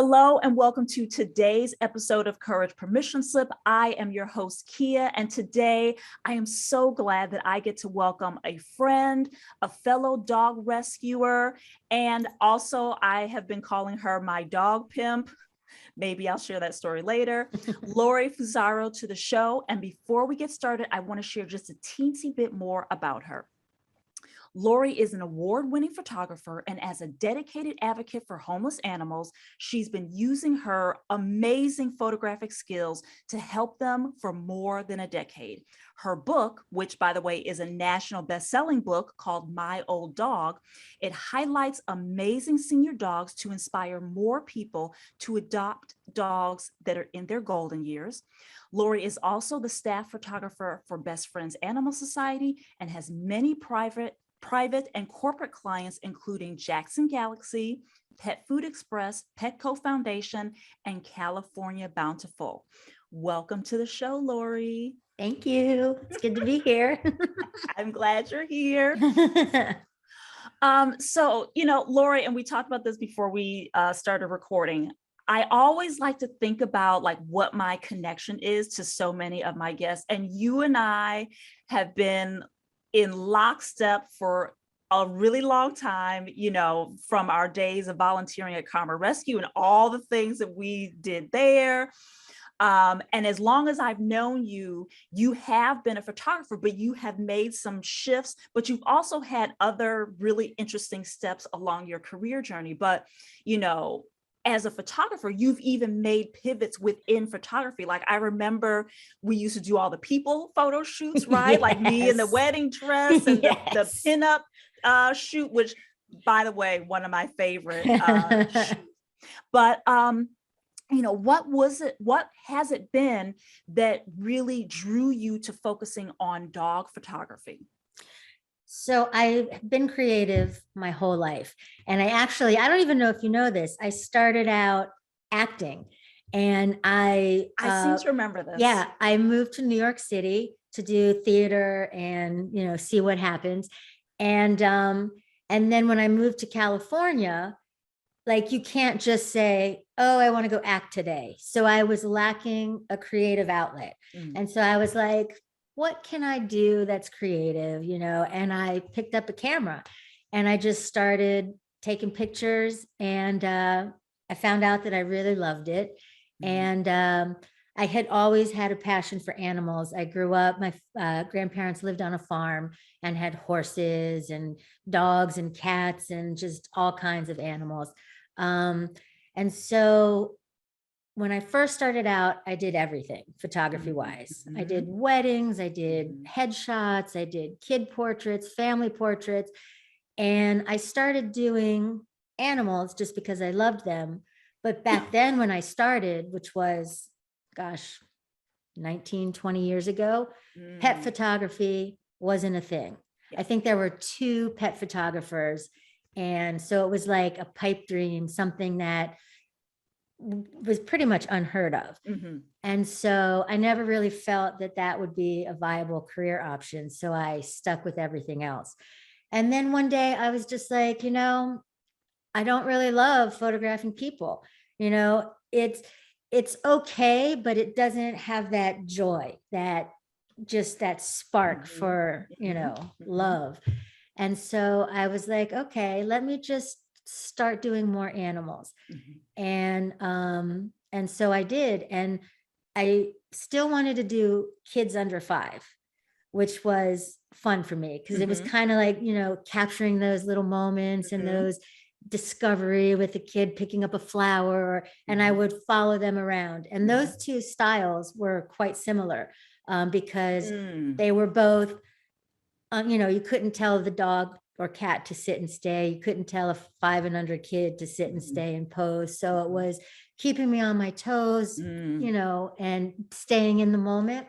Hello and welcome to today's episode of Courage Permission Slip. I am your host, Kia, and today I am so glad that I get to welcome a friend, a fellow dog rescuer, and also I have been calling her my dog pimp. Maybe I'll share that story later. Lori Fusaro to the show. And before we get started, I want to share just a teensy bit more about her. Lori is an award-winning photographer, and as a dedicated advocate for homeless animals, she's been using her amazing photographic skills to help them for more than a decade. Her book, which by the way is a national best-selling book called My Old Dog, it highlights amazing senior dogs to inspire more people to adopt dogs that are in their golden years. Lori is also the staff photographer for Best Friends Animal Society and has many private and corporate clients, including Jackson Galaxy, Pet Food Express, Petco Foundation, and California Bountiful. Welcome to the show, Lori. Thank you. It's good to be here. I'm glad you're here. So, Lori, and we talked about this before we started recording. I always like to think about like what my connection is to so many of my guests, and you and I have been in lockstep for a really long time, from our days of volunteering at Karma Rescue and all the things that we did there. And as long as I've known you, you have been a photographer, but you have made some shifts, but you've also had other really interesting steps along your career journey. But, as a photographer, you've even made pivots within photography. Like I remember we used to do all the people photo shoots, right? Yes. Like me in the wedding dress and the pinup shoot, which by the way, one of my favorite shoots. But, what has it been that really drew you to focusing on dog photography? So I've been creative my whole life. And I don't even know if you know this, I started out acting and I seem to remember this. Yeah, I moved to New York City to do theater and, see what happens. And then when I moved to California, like you can't just say, oh, I want to go act today. So I was lacking a creative outlet. And so I was like, what can I do that's creative, and I picked up a camera and I just started taking pictures and I found out that I really loved it. And I had always had a passion for animals. I grew up, my grandparents lived on a farm and had horses and dogs and cats and just all kinds of animals. And so when I first started out, I did everything photography wise. I did weddings, I did headshots, I did kid portraits, family portraits, and I started doing animals just because I loved them. But back then when I started, which was, 19, 20 years ago, pet photography wasn't a thing. I think there were 2 pet photographers. And so it was like a pipe dream, something that was pretty much unheard of. And so I never really felt that that would be a viable career option. So I stuck with everything else. And then one day I was just like, I don't really love photographing people. It's okay, but it doesn't have that joy, that spark for, love. And so I was like, okay, let me just start doing more animals. And so I did. And I still wanted to do kids under 5, which was fun for me because it was kind of like, capturing those little moments and those discovery with a kid picking up a flower, and I would follow them around. And those 2 styles were quite similar because they were both, you couldn't tell the dog or cat to sit and stay. You couldn't tell a 5 and under kid to sit and stay and pose. So it was keeping me on my toes, and staying in the moment.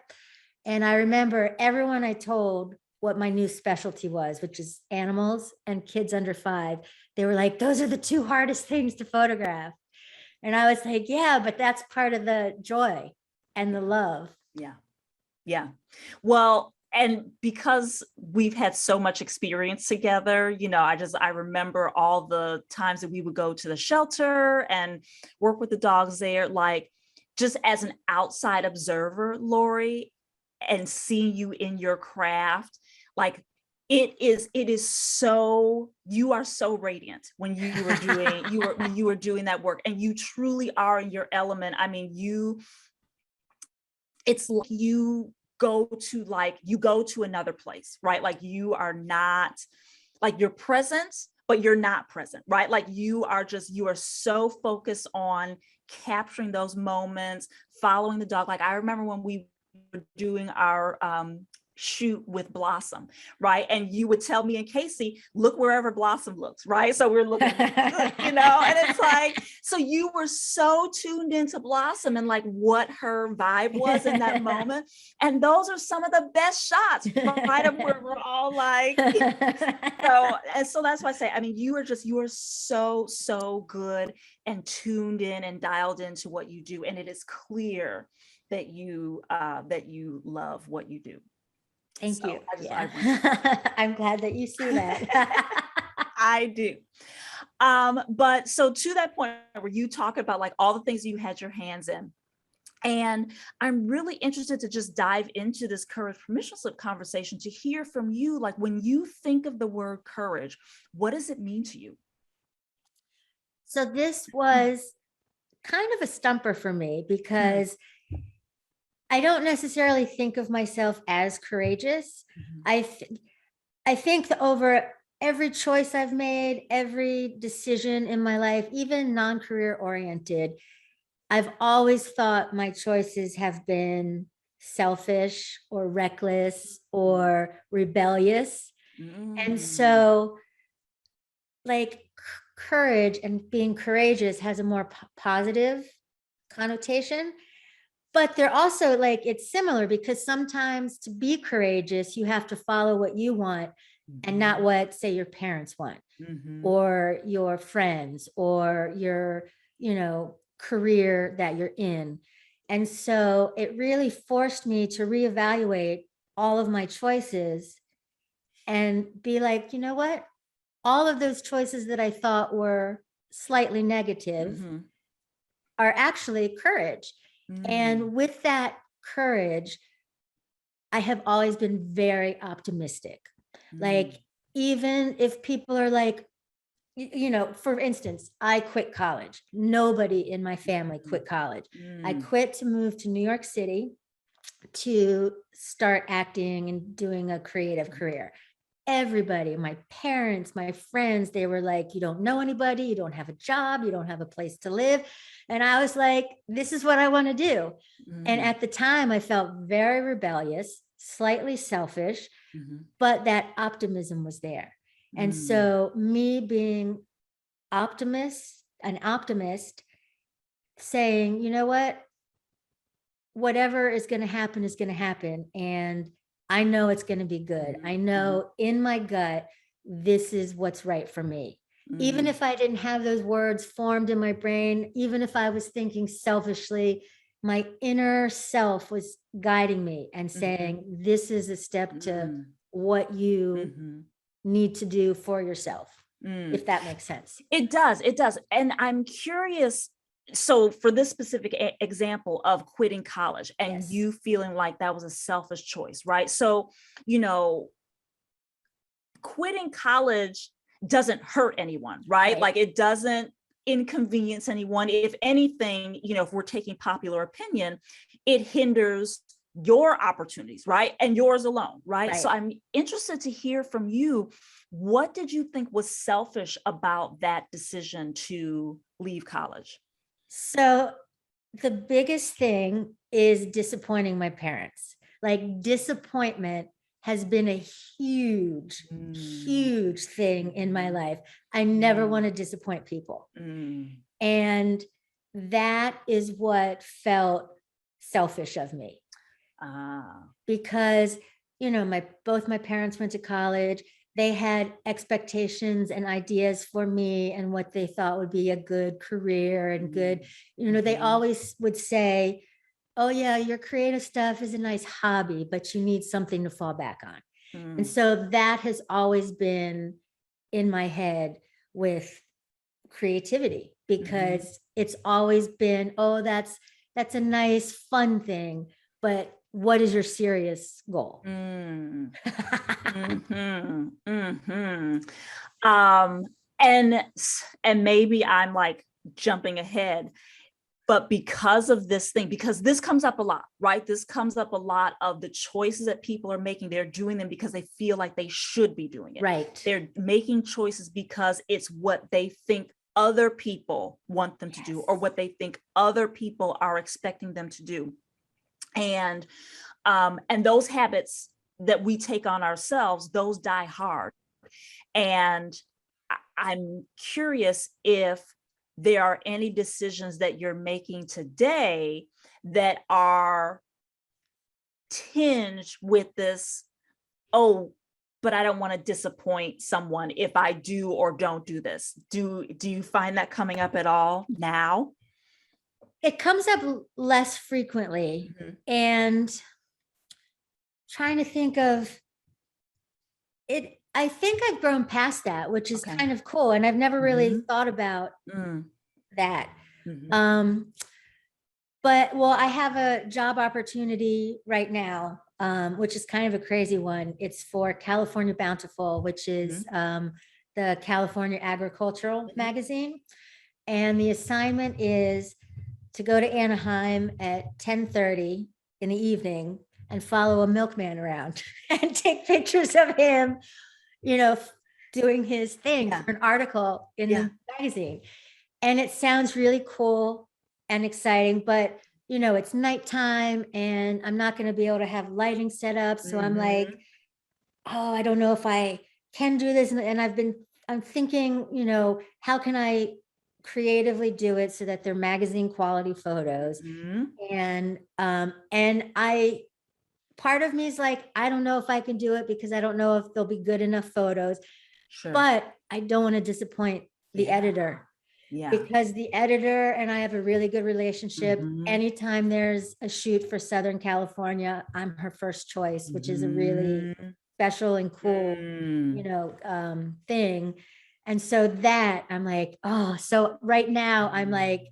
And I remember everyone I told what my new specialty was, which is animals and kids under 5. They were like, those are the 2 hardest things to photograph. And I was like, yeah, but that's part of the joy and the love. Yeah. Yeah. Well, and because we've had so much experience together, you know, I remember all the times that we would go to the shelter and work with the dogs there, like just as an outside observer, Lori, and seeing you in your craft, like it is so, you are so radiant when when you were doing that work, and you truly are in your element. I mean, it's like you go to another place, right? Like you are not, like you're present, but you're not present, right? Like you are so focused on capturing those moments, following the dog. Like I remember when we were doing our shoot with Blossom, right? And you would tell me and Casey, look wherever Blossom looks, right? So we're looking, you know, and it's like, so you were so tuned into Blossom and like what her vibe was in that moment. And those are some of the best shots, right? Of where we're all like, so that's why I say, I mean, you are so good and tuned in and dialed into what you do. And it is clear that you love what you do. Thank you. Yeah. I'm glad that you see that. I do. But so to that point where you talk about like all the things you had your hands in, and I'm really interested to just dive into this courage permission slip conversation to hear from you. Like when you think of the word courage, what does it mean to you? So this was kind of a stumper for me because I don't necessarily think of myself as courageous. I think that over every choice I've made, every decision in my life, even non-career oriented, I've always thought my choices have been selfish or reckless or rebellious. And so like courage and being courageous has a more positive connotation. But they're also like, it's similar because sometimes to be courageous, you have to follow what you want and not what, say, your parents want or your friends or your, you know, career that you're in. And so it really forced me to reevaluate all of my choices and be like, you know what? All of those choices that I thought were slightly negative are actually courage. And with that courage, I have always been very optimistic. Like, even if people are like, you know, for instance, I quit college. Nobody in my family quit college. I quit to move to New York City to start acting and doing a creative career. Everybody, my parents, my friends, they were like, you don't know anybody, you don't have a job, you don't have a place to live. And I was like, this is what I want to do. And at the time I felt very rebellious, slightly selfish, but that optimism was there. And so me being an optimist, saying, you know what, whatever is going to happen is going to happen. And I know it's going to be good. I know in my gut, this is what's right for me. Even if I didn't have those words formed in my brain, even if I was thinking selfishly, my inner self was guiding me and saying, this is a step to what you need to do for yourself, if that makes sense. It does. It does. And I'm curious. So for this specific example of quitting college and you feeling like that was a selfish choice, right? So, you know, quitting college doesn't hurt anyone, right? Like it doesn't inconvenience anyone. If anything, you know, if we're taking popular opinion, it hinders your opportunities, right? And yours alone, right? So I'm interested to hear from you. What did you think was selfish about that decision to leave college? So the biggest thing is disappointing my parents. Like disappointment has been a huge, huge thing in my life. I never want to disappoint people. And that is what felt selfish of me. Because, you know, both my parents went to college. They had expectations and ideas for me and what they thought would be a good career and good, you know, they always would say, oh yeah, your creative stuff is a nice hobby, but you need something to fall back on. And so that has always been in my head with creativity, because it's always been, oh, that's a nice fun thing, but what is your serious goal? And maybe I'm like jumping ahead, but because of this thing, because this comes up a lot, right? This comes up a lot of the choices that people are making. They're doing them because they feel like they should be doing it. Right. They're making choices because it's what they think other people want them to do, or what they think other people are expecting them to do. And those habits that we take on ourselves, those die hard. And I'm curious if there are any decisions that you're making today that are tinged with this, oh, but I don't want to disappoint someone if I do or don't do this. Do you find that coming up at all now? It comes up less frequently. And trying to think of it, I think I've grown past that, which is kind of cool. And I've never really thought about that. But well, I have a job opportunity right now, which is kind of a crazy one. It's for California Bountiful, which is the California Agricultural magazine. And the assignment is to go to Anaheim at 10:30 in the evening and follow a milkman around and take pictures of him, doing his thing for an article in the magazine. And it sounds really cool and exciting, but it's nighttime and I'm not going to be able to have lighting set up. So I'm like, oh, I don't know if I can do this. And I'm thinking, how can I creatively do it so that they're magazine quality photos? And part of me is like, I don't know if I can do it because I don't know if they'll be good enough photos, but I don't want to disappoint the editor. Because the editor and I have a really good relationship. Anytime there's a shoot for Southern California, I'm her first choice, which is a really special and cool, thing. And so that I'm like, oh, so right now I'm like,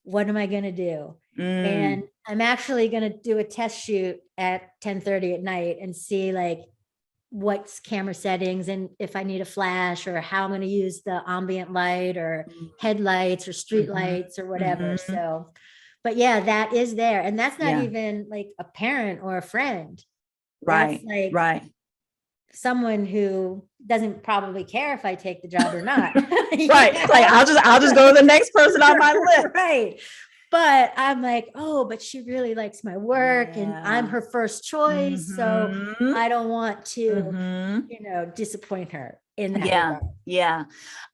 what am I going to do? And I'm actually going to do a test shoot at 10:30 at night and see like what's camera settings and if I need a flash or how I'm going to use the ambient light or headlights or street lights or whatever. So, but yeah, that is there. And that's not even like a parent or a friend. Right. That's like someone who doesn't probably care if I take the job or not. Right. Like I'll just go to the next person on my list. Right. But I'm like, oh, but she really likes my work and I'm her first choice. So I don't want to, disappoint her in that regard. Yeah.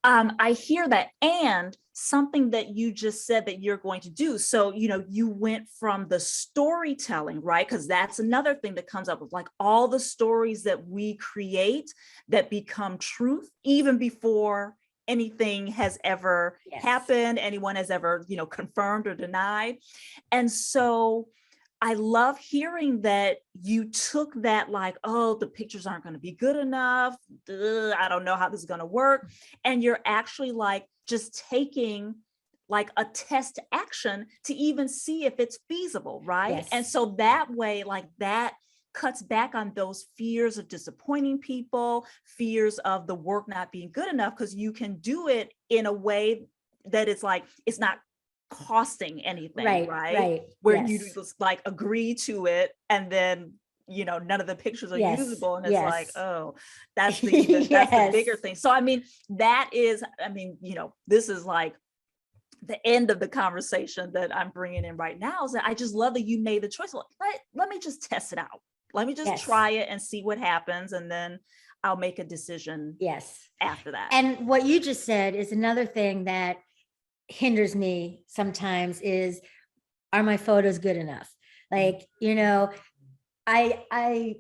I hear that. And something that you just said that you're going to do. So, you went from the storytelling, right? Because that's another thing that comes up with like all the stories that we create that become truth, even before anything has ever happened, anyone has ever, confirmed or denied. And so I love hearing that you took that like, oh, the pictures aren't going to be good enough. I don't know how this is going to work. And you're actually like just taking like a test action to even see if it's feasible, right? Yes. And so that way, like that cuts back on those fears of disappointing people, fears of the work not being good enough, because you can do it in a way that it's like, it's not costing anything, right? Where you just like agree to it and then, none of the pictures are usable. And it's like, oh, that's the, that's the bigger thing. So, that is, this is like the end of the conversation that I'm bringing in right now, is that I just love that you made the choice. Let me just test it out. Let me just try it and see what happens. And then I'll make a decision after that. And what you just said is another thing that hinders me sometimes is, are my photos good enough? Like, I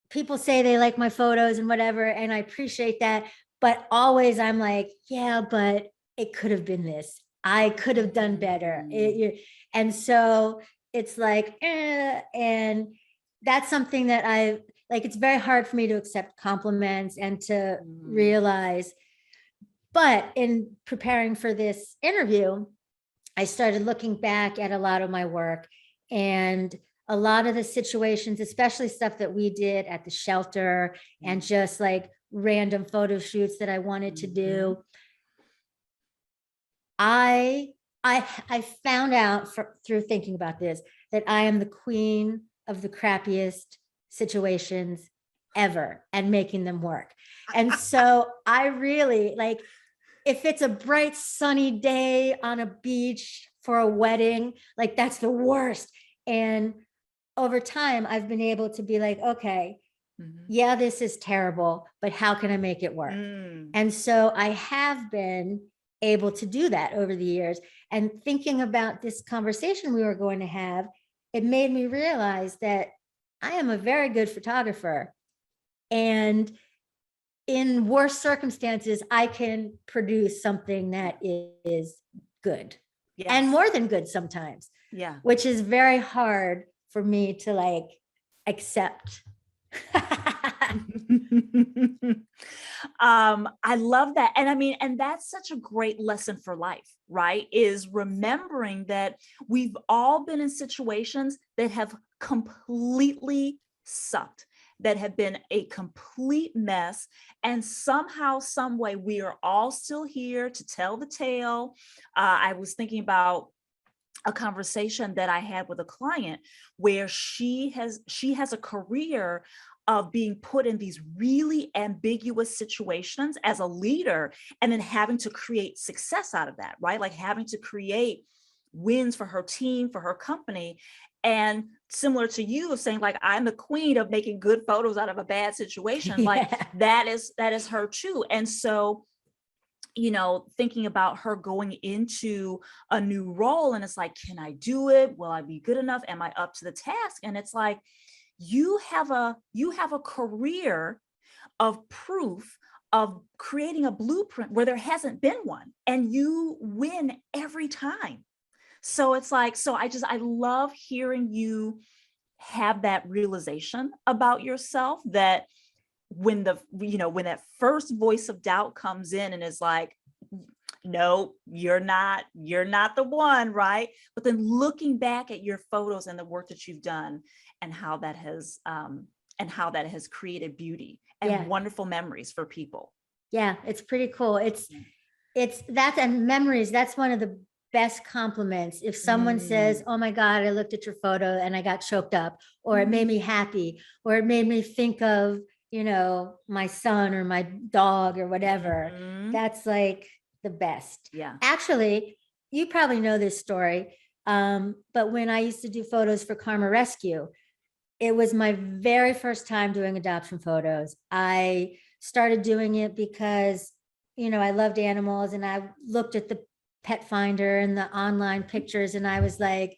people say they like my photos and whatever, and I appreciate that. But always I'm like, yeah, but it could have been this. I could have done better. And so it's like, and that's something that I like, it's very hard for me to accept compliments and to realize. But in preparing for this interview, I started looking back at a lot of my work, and a lot of the situations, especially stuff that we did at the shelter and just like random photo shoots that I wanted to do. I found out through thinking about this that I am the queen of the crappiest situations ever and making them work. And so I really like, if it's a bright sunny day on a beach for a wedding, like that's the worst. And over time, I've been able to be like, okay, yeah, this is terrible, but how can I make it work? And so I have been able to do that over the years. And thinking about this conversation we were going to have, it made me realize that I am a very good photographer. And in worse circumstances, I can produce something that is good and more than good sometimes. Yeah. Which is very hard for me to like accept. I love that. And I mean, and that's such a great lesson for life, right? Is remembering that we've all been in situations that have completely sucked, that have been a complete mess. And somehow, some way, we are all still here to tell the tale. I was thinking about a conversation that I had with a client where she has a career of being put in these really ambiguous situations as a leader, and then having to create success out of that, right? Like having to create wins for her team, for her company. And similar to you saying, like, I'm the queen of making good photos out of a bad situation. Like that is her too. And so, you know, thinking about her going into a new role, and it's like, can I do it? Will I be good enough? Am I up to the task? And it's like, you have a career of proof of creating a blueprint where there hasn't been one, and you win every time. So it's like, I love hearing you have that realization about yourself, that when that first voice of doubt comes in and is like, no, you're not the one, right? But then looking back at your photos and the work that you've done, and how that has created beauty and wonderful memories for people. Yeah, it's pretty cool. It's that, and memories, that's one of the best compliments. If someone says, oh my God, I looked at your photo and I got choked up, or it made me happy, or it made me think of, you know, my son or my dog or whatever, that's like the best. Yeah. Actually, you probably know this story. But when I used to do photos for Karma Rescue, it was my very first time doing adoption photos. I started doing it because, you know, I loved animals, and I looked at the Pet Finder and the online pictures, and I was like,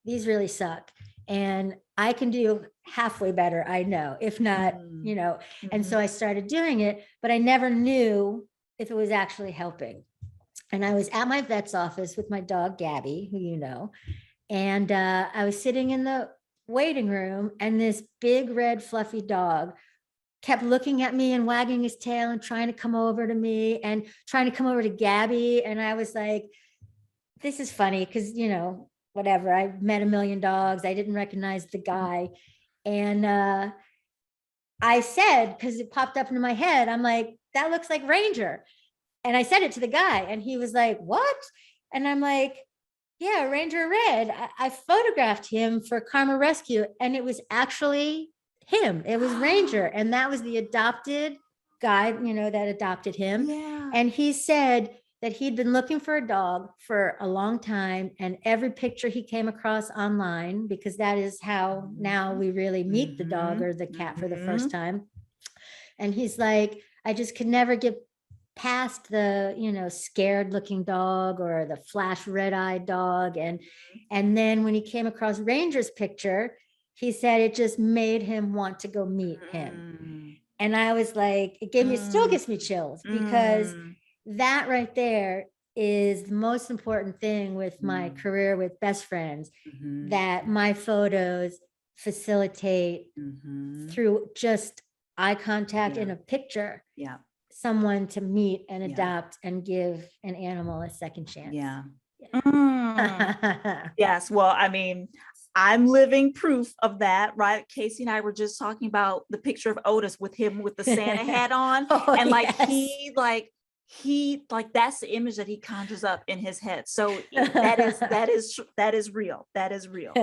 these really suck. And I can do halfway better, I know, if not, you know. And so I started doing it, but I never knew if it was actually helping. And I was at my vet's office with my dog, Gabby, who you know, and I was sitting in the waiting room, and this big red fluffy dog kept looking at me and wagging his tail and trying to come over to me and trying to come over to Gabby. And I was like, this is funny, because, you know, whatever, I met a million dogs, I didn't recognize the guy. And I said, because it popped up into my head, I'm like, that looks like Ranger. And I said it to the guy, and he was like, what? And I'm like, yeah, Ranger Red. I photographed him for Karma Rescue, and it was actually him. It was Ranger. And that was the adopted guy, you know, that adopted him. Yeah. And he said that he'd been looking for a dog for a long time, and every picture he came across online, because that is how now we really meet the dog or the cat for the first time. And he's like, I just could never get past the, you know, scared looking dog or the flash red-eyed dog. And then when he came across Ranger's picture, he said it just made him want to go meet him. And I was like, it still gives me chills, because that right there is the most important thing with my career with best friends, that my photos facilitate through just eye contact in a picture, someone to meet and adopt and give an animal a second chance. Yes. Well, I mean, I'm living proof of that, right? Casey and I were just talking about the picture of Otis with him with the Santa hat on. And like, that's the image that he conjures up in his head. So that is real. That is real.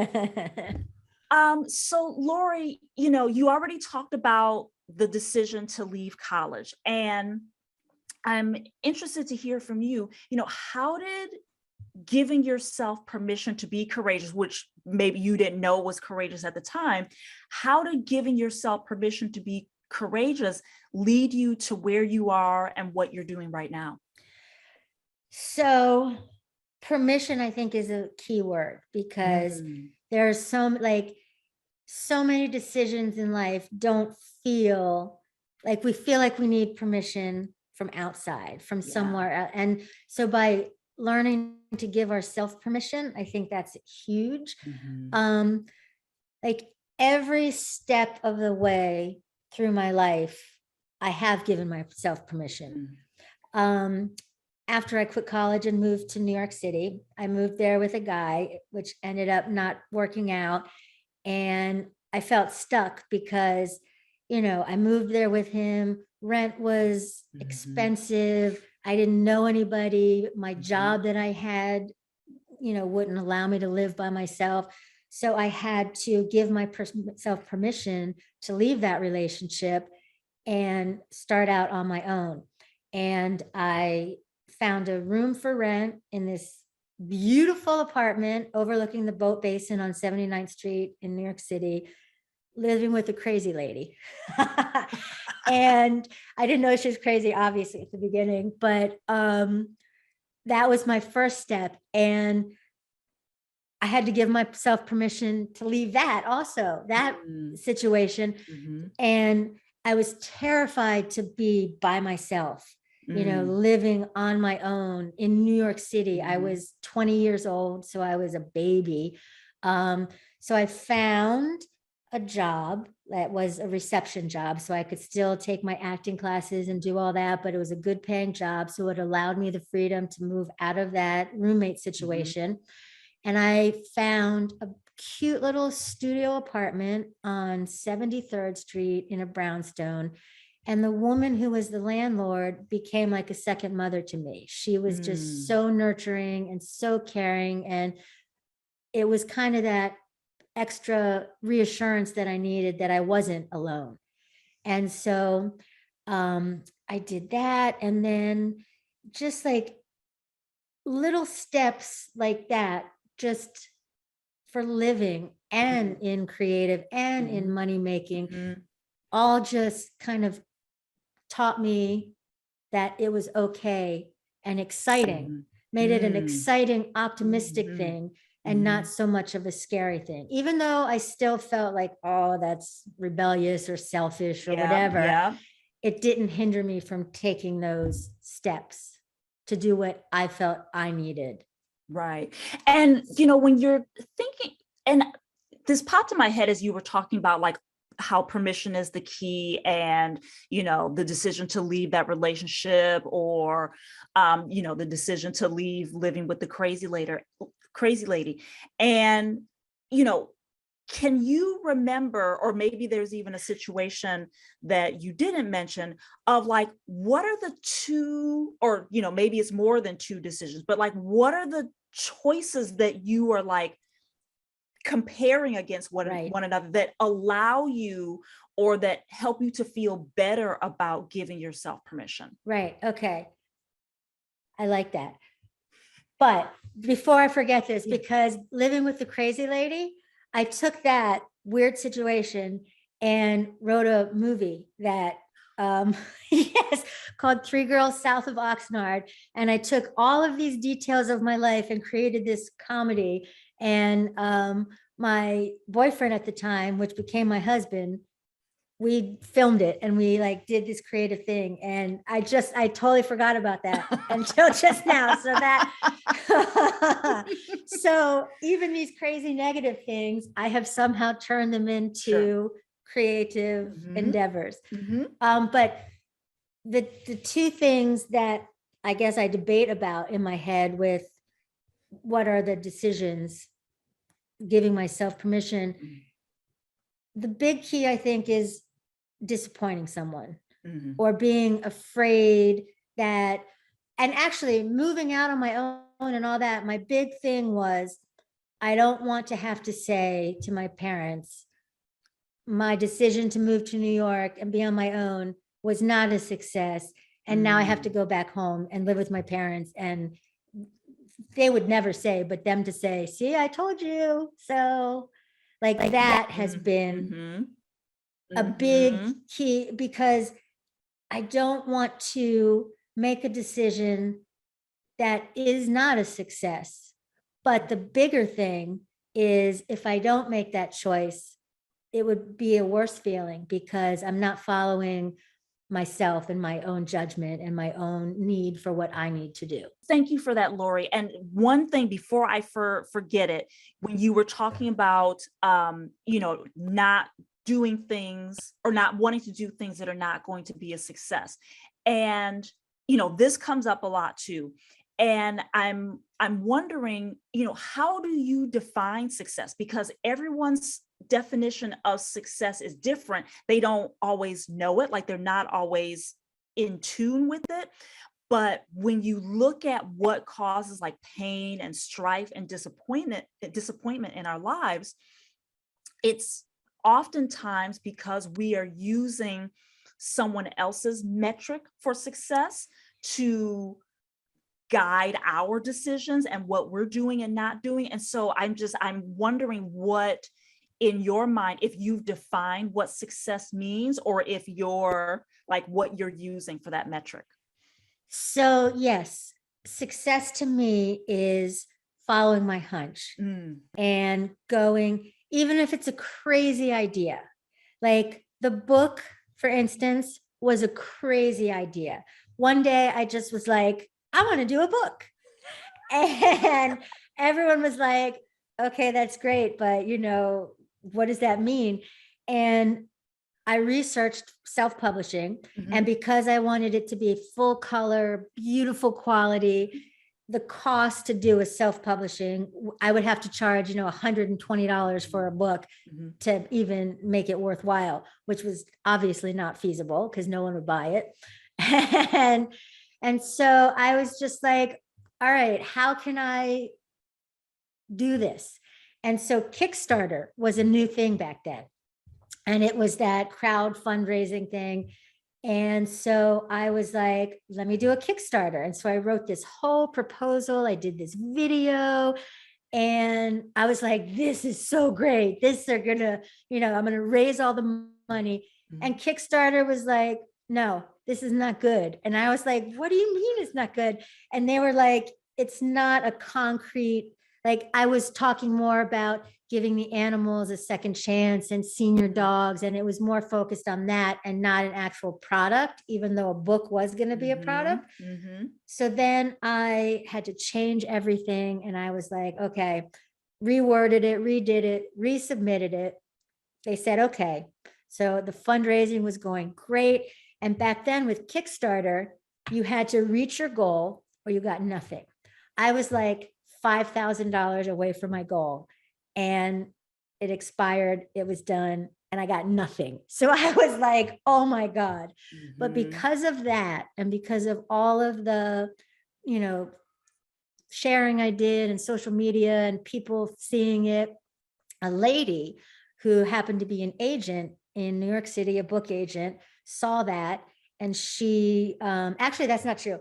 So Lori, you already talked about the decision to leave college, and I'm interested to hear from you. How did giving yourself permission to be courageous, which maybe you didn't know was courageous at the time, how did giving yourself permission to be courageous lead you to where you are and what you're doing right now? So permission, I think, is a key word, because there's so many decisions in life don't feel like we need permission from outside, from somewhere. And so by learning to give ourselves permission, I think that's huge. Like every step of the way through my life, I have given myself permission. After I quit college and moved to New York City, I moved there with a guy, which ended up not working out. And I felt stuck because, I moved there with him. Rent was expensive. I didn't know anybody. My job that I had, wouldn't allow me to live by myself. So I had to give myself permission to leave that relationship and start out on my own. And I found a room for rent in this beautiful apartment overlooking the boat basin on 79th Street in New York City, living with a crazy lady. And I didn't know she was crazy, obviously, at the beginning, but that was my first step. And I had to give myself permission to leave that also, that situation. And I was terrified to be by myself, living on my own in New York City. I was 20 years old, so I was a baby. So I found a job that was a reception job, so I could still take my acting classes and do all that, but it was a good paying job. So it allowed me the freedom to move out of that roommate situation. And I found a cute little studio apartment on 73rd Street in a brownstone. And the woman who was the landlord became like a second mother to me. She was just so nurturing and so caring. And it was kind of that extra reassurance that I needed, that I wasn't alone. And so I did that. And then just like little steps like that, just for living and in creative and in money making, all just kind of taught me that it was okay and exciting, made it an exciting, optimistic thing, and not so much of a scary thing. Even though I still felt like, oh, that's rebellious or selfish or whatever, it didn't hinder me from taking those steps to do what I felt I needed. Right. And, when you're thinking, and this popped in my head as you were talking about like how permission is the key, and, the decision to leave that relationship, or, the decision to leave living with the crazy lady. And, can you remember, or maybe there's even a situation that you didn't mention, of like, what are the two, or, maybe it's more than two decisions, but like, what are the choices that you are like comparing against one another that allow you, or that help you to feel better about giving yourself permission? Right. Okay. I like that. But before I forget this, because living with the crazy lady, I took that weird situation and wrote a movie that, called Three Girls South of Oxnard. And I took all of these details of my life and created this comedy. And my boyfriend at the time, which became my husband, we filmed it and we like did this creative thing. And I totally forgot about that until just now. So that, so even these crazy negative things, I have somehow turned them into creative endeavors. But the two things that I guess I debate about in my head with what are the decisions, giving myself permission. The big key, I think, is disappointing someone or being afraid that, and actually moving out on my own and all that. My big thing was, I don't want to have to say to my parents, my decision to move to New York and be on my own was not a success. And now I have to go back home and live with my parents. And they would never say, but them to say, see, I told you. So like that has been a big key, because I don't want to make a decision that is not a success. But the bigger thing is, if I don't make that choice, it would be a worse feeling, because I'm not following myself and my own judgment and my own need for what I need to do. Thank you for that, Lori. And one thing before I forget it, when you were talking about, not doing things or not wanting to do things that are not going to be a success. And, this comes up a lot too. And I'm wondering, how do you define success? Because everyone's definition of success is different. They don't always know it, like they're not always in tune with it. But when you look at what causes like pain and strife and disappointment in our lives, it's oftentimes because we are using someone else's metric for success to guide our decisions and what we're doing and not doing. And so I'm wondering what, in your mind, if you've defined what success means, or if you're like what you're using for that metric. So yes, success to me is following my hunch and going, even if it's a crazy idea. Like the book, for instance, was a crazy idea. One day I just was like, I want to do a book. And everyone was like, okay, that's great, but what does that mean? And I researched self-publishing, and because I wanted it to be full color, beautiful quality, the cost to do a self-publishing, I would have to charge, $120 for a book to even make it worthwhile, which was obviously not feasible because no one would buy it. And so I was just like, all right, how can I do this? And so Kickstarter was a new thing back then. And it was that crowd fundraising thing. And so I was like, let me do a Kickstarter. And so I wrote this whole proposal. I did this video. And I was like, this is so great. They're going to, I'm going to raise all the money. And Kickstarter was like, no, this is not good. And I was like, what do you mean it's not good? And they were like, it's not a concrete, like I was talking more about giving the animals a second chance and senior dogs. And it was more focused on that and not an actual product, even though a book was going to be a product. So then I had to change everything. And I was like, okay, reworded it, redid it, resubmitted it. They said, okay. So the fundraising was going great. And back then with Kickstarter, you had to reach your goal or you got nothing. I was like $5,000 away from my goal, and it expired. It was done and I got nothing. So I was like, oh my God. But because of that, and because of all of the, sharing I did and social media and people seeing it, a lady who happened to be an agent in New York City, a book agent, saw that. And she, actually, that's not true.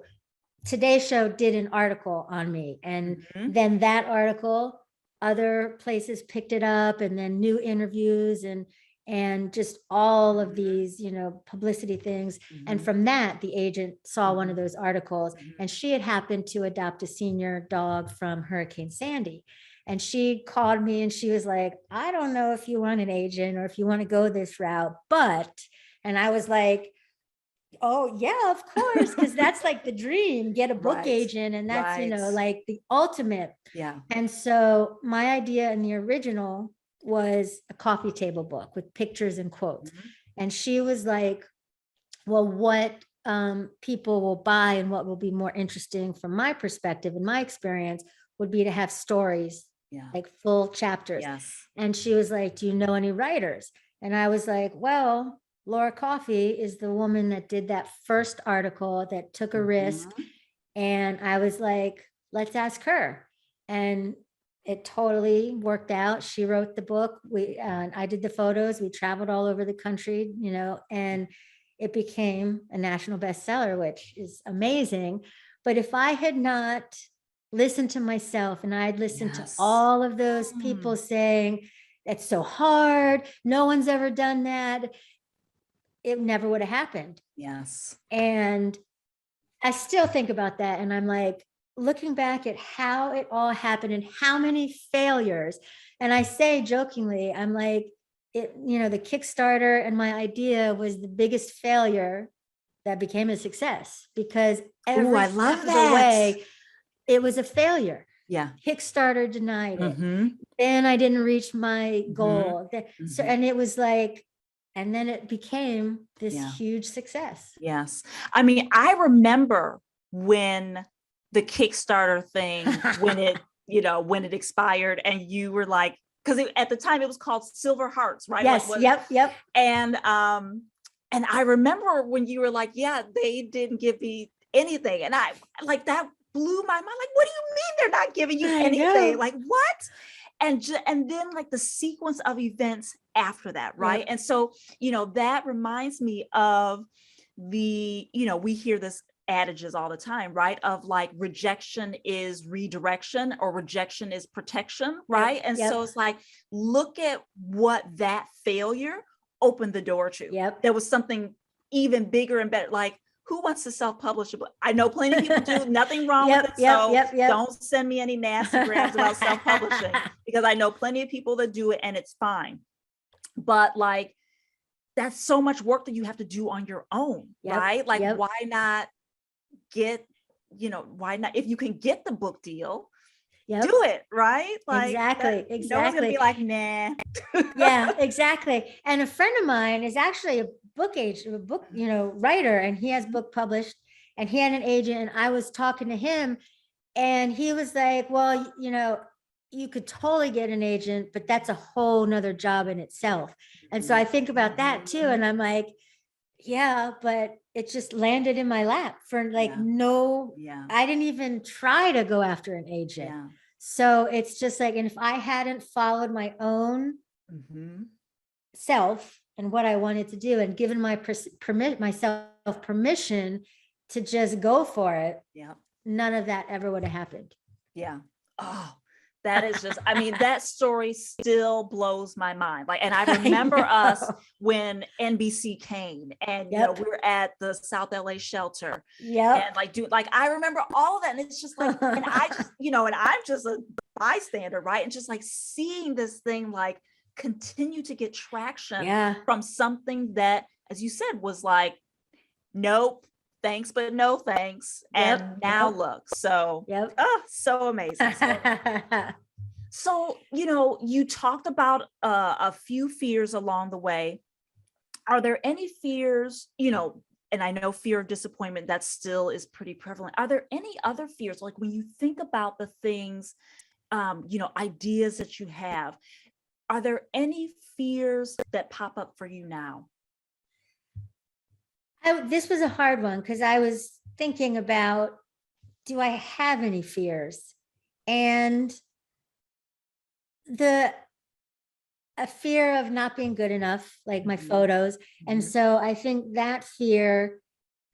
Today Show did an article on me. And then that article, other places picked it up, and then new interviews and just all of these, publicity things. And from that, the agent saw one of those articles, and she had happened to adopt a senior dog from Hurricane Sandy. And she called me and she was like, I don't know if you want an agent or if you want to go this route, but, and I was like, oh yeah, of course. Cause that's like the dream, get a book Right. agent. And that's, you know, Right. like the ultimate. Yeah. And so my idea in the original was a coffee table book with pictures and quotes. Mhm. And she was like, well, what people will buy and what will be more interesting from my perspective and my experience would be to have stories, Yeah. like full chapters. Yes. And she was like, do you know any writers? And I was like, well, Laura Coffey is the woman that did that first article that took a risk. Mhm. And I was like, let's ask her. And it totally worked out. She wrote the book. I did the photos. We traveled all over the country, you know, and it became a national bestseller, which is amazing. But if I had not listened to myself and I'd listened to Yes. all of those people saying, it's so hard, no one's ever done that, it never would have happened. Yes. And I still think about that. And I'm like, looking back at how it all happened and how many failures. And I say jokingly, I'm like, it, you know, the Kickstarter and my idea was the biggest failure that became a success, because every I love step of the that. way, it was a failure. Yeah. Kickstarter denied it. Mm-hmm. Then I didn't reach my goal. So, Mhm. and it was like, and then it became this Yeah. huge success. Yes. I mean, I remember when the Kickstarter thing, when it, you know, when it expired and you were like, because at the time it was called Silver Hearts, right? Yes. Yep. And I remember when you were like, yeah, they didn't give me anything. And I like that blew my mind. Like, what do you mean they're not giving you I anything? know. Like, what? And then like the sequence of events after that, right? Yep. And so, you know, that reminds me of the, you know, we hear this adages all the time, right? Of like rejection is redirection or rejection is protection, right? And so it's like, look at what that failure opened the door to. Yep. There was something even bigger and better. Like, who wants to self-publish a book? I know plenty of people do, nothing wrong with it. So don't send me any nasty grams about self-publishing, because I know plenty of people that do it and it's fine. But like, that's so much work that you have to do on your own, right? Like, why not get, you know, why not, if you can get the book deal, do it, right? Like exactly. No one's gonna be like, nah. Yeah, exactly. And a friend of mine is actually a book agent, a book, you know, writer, and he has book published, and he had an agent, and I was talking to him, and he was like, well, you know, you could totally get an agent, but that's a whole nother job in itself. And so I think about that too. And I'm like, yeah, but it just landed in my lap for like, I didn't even try to go after an agent. So it's just like, and if I hadn't followed my own self and what I wanted to do and given myself permission to just go for it, none of that ever would have happened. Yeah. Oh, that is just, I mean, that story still blows my mind. Like, and I remember us when NBC came and, you know, we were at the South LA shelter. And like, dude, like, I remember all of that. And it's just like, and I just, you know, and I'm just a bystander, right? And just like seeing this thing, like, continue to get traction from something that, as you said, was like, nope, thanks, but no thanks. And now look, so, oh, so amazing. So, you know, you talked about a few fears along the way. Are there any fears, you know, and I know fear of disappointment, that still is pretty prevalent. Are there any other fears, like when you think about the things, you know, ideas that you have, are there any fears that pop up for you now? This was a hard one because I was thinking about, do I have any fears? And a fear of not being good enough, like my photos. And so I think that fear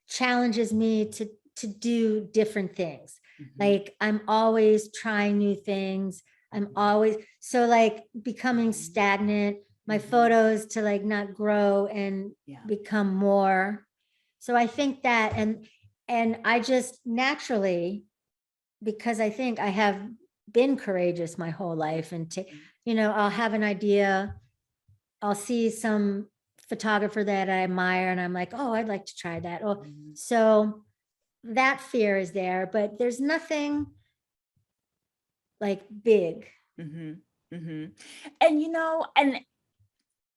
challenges me to do different things. Like I'm always trying new things. I'm always, so like becoming stagnant, my photos to like not grow and become more. So I think that, and I just naturally, because I think I have been courageous my whole life. And I'll have an idea. I'll see some photographer that I admire and I'm like, oh, I'd like to try that. Oh, so that fear is there, but there's nothing like big. And, and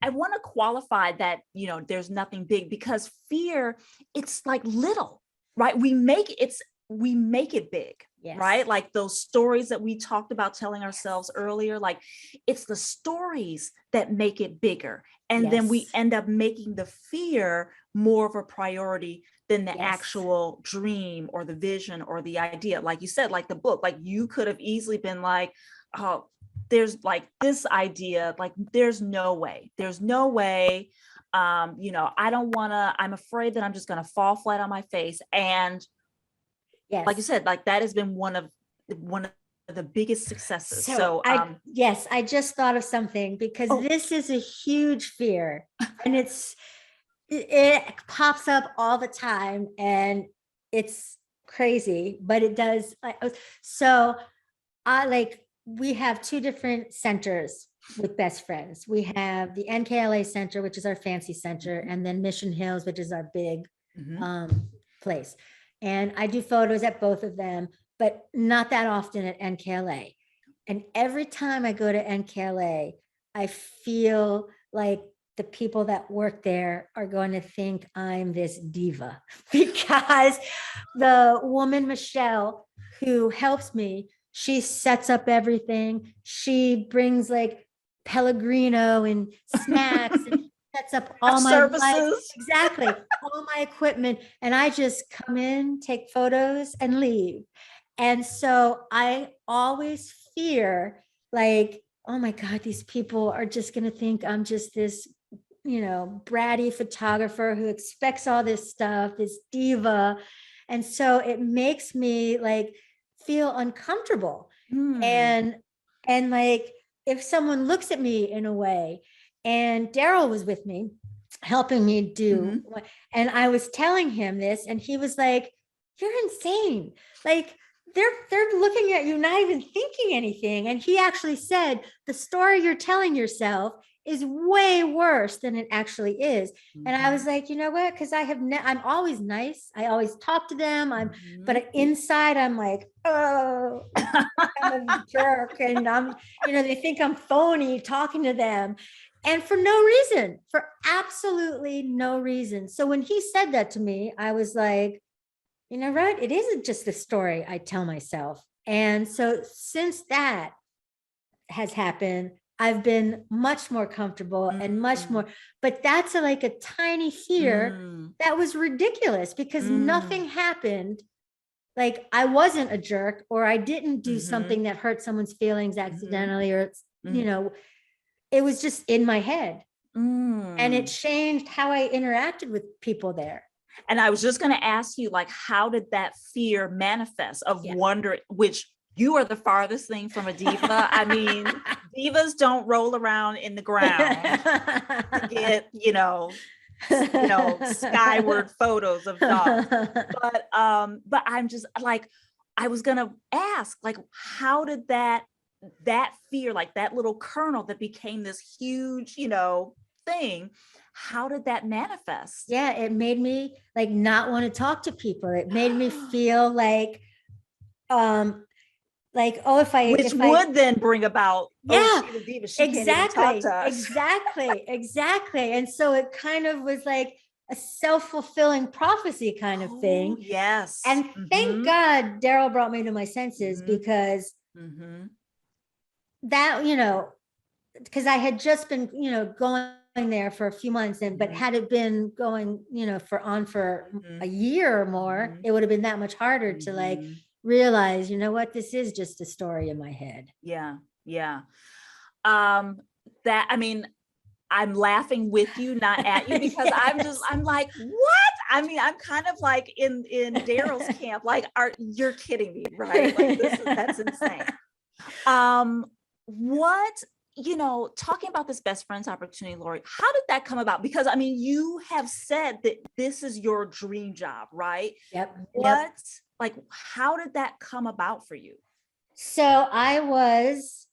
I want to qualify that, there's nothing big, because fear, it's like little, right? We make it big, Yes. right? Like those stories that we talked about telling ourselves earlier, like it's the stories that make it bigger. And then we end up making the fear more of a priority than the actual dream or the vision or the idea. Like you said, like the book, like you could have easily been like, oh, there's like this idea, like there's no way. I don't want to, I'm afraid that I'm just going to fall flat on my face. And like you said, like that has been one of the biggest successes. So I just thought of something, because this is a huge fear, and it pops up all the time, and it's crazy, but it does. So we have two different centers with best friends. We have the NKLA center, which is our fancy center, and then Mission Hills, which is our big place. And I do photos at both of them, but not that often at NKLA. And every time I go to NKLA, I feel like the people that work there are going to think I'm this diva, because the woman, Michelle, who helps me, she sets up everything. She brings like Pellegrino and snacks and sets up all my services. Exactly. All my equipment. And I just come in, take photos and leave. And so I always fear like, oh my God, these people are just going to think I'm just this, bratty photographer who expects all this stuff, this diva. And so it makes me like feel uncomfortable. And like, if someone looks at me in a way, and Daryl was with me helping me do, and I was telling him this, and he was like, you're insane. Like, they're looking at you, not even thinking anything. And he actually said, the story you're telling yourself is way worse than it actually is. And I was like, you know what? Because I'm always nice. I always talk to them. But inside I'm like, oh, I'm a jerk. And they think I'm phony talking to them. And for no reason, for absolutely no reason. So when he said that to me, I was like, you know what? It isn't just the story I tell myself. And so since that has happened, I've been much more comfortable and much more, but that's like a tiny fear that was ridiculous, because nothing happened. Like I wasn't a jerk, or I didn't do something that hurt someone's feelings accidentally, or, it was just in my head. And it changed how I interacted with people there. And I was just going to ask you, like, how did that fear manifest of wondering, which you are the farthest thing from a diva. I mean, divas don't roll around in the ground to get, skyward photos of dogs. But I'm just like, I was going to ask, like, how did that fear, like that little kernel that became this huge, thing, how did that manifest? Yeah, it made me like not want to talk to people. It made me feel like, which would then bring about, she's a diva, she can't even talk to us. Exactly. And so it kind of was like a self-fulfilling prophecy kind of thing. Yes. And thank God Daryl brought me to my senses, because that, because I had just been, going there for a few months, but had it been going, for a year or more, it would have been that much harder to like realize, this is just a story in my head. Yeah. I'm laughing with you, not at you, because I'm like, what? I mean, I'm kind of like in Daryl's camp, like, you're kidding me, right? Like, that's insane. Talking about this best friends opportunity, Lori, how did that come about? Because I mean, you have said that this is your dream job, right? Yep. Like, how did that come about for you? So I was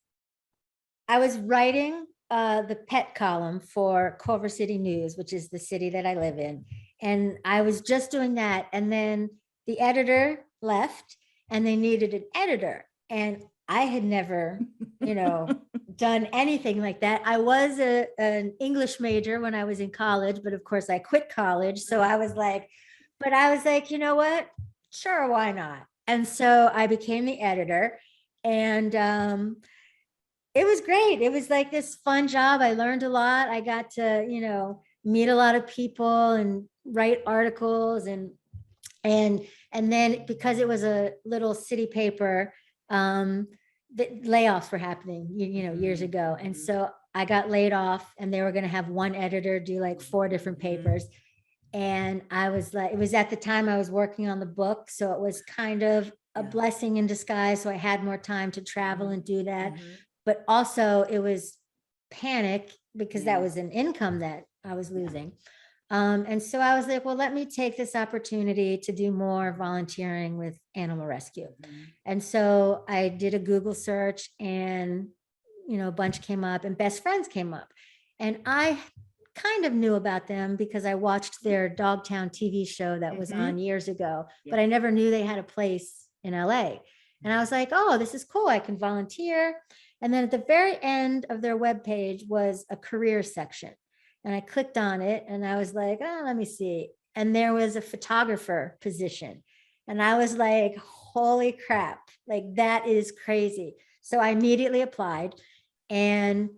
writing the pet column for Culver City News, which is the city that I live in. And I was just doing that. And then the editor left and they needed an editor. And I had never, done anything like that. I was an English major when I was in college, but of course I quit college. So I was like, you know what? Sure, why not? And so I became the editor. And it was great. It was like this fun job. I learned a lot. I got to, meet a lot of people and write articles and then because it was a little city paper, the layoffs were happening, years ago. And so I got laid off and they were going to have one editor do like 4 different papers. And I was like, it was at the time I was working on the book. So it was kind of a blessing in disguise. So I had more time to travel and do that. But also it was panic because that was an income that I was losing. And so I was like, well, let me take this opportunity to do more volunteering with animal rescue. And so I did a Google search and, a bunch came up and Best Friends came up. And I kind of knew about them because I watched their Dogtown TV show that was on years ago, but I never knew they had a place in LA. And I was like, oh, this is cool. I can volunteer. And then at the very end of their webpage was a career section. And I clicked on it and I was like, oh, let me see. And there was a photographer position. And I was like, holy crap, like that is crazy. So I immediately applied and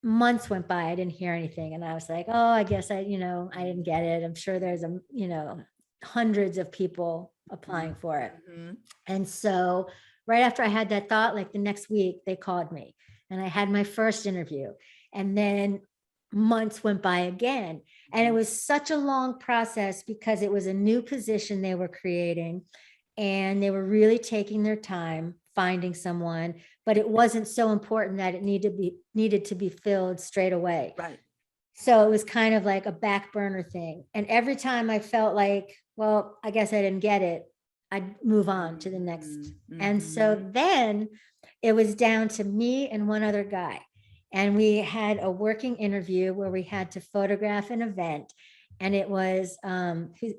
months went by. I didn't hear anything. And I was like, oh, I guess I didn't get it. I'm sure there's hundreds of people applying for it. And so right after I had that thought, like the next week they called me and I had my first interview. And then months went by again. And it was such a long process because it was a new position they were creating and they were really taking their time finding someone, but it wasn't so important that it needed to be filled straight away. Right. So it was kind of like a back burner thing. And every time I felt like, well, I guess I didn't get it, I'd move on to the next. And so then it was down to me and one other guy. And we had a working interview where we had to photograph an event. And it was,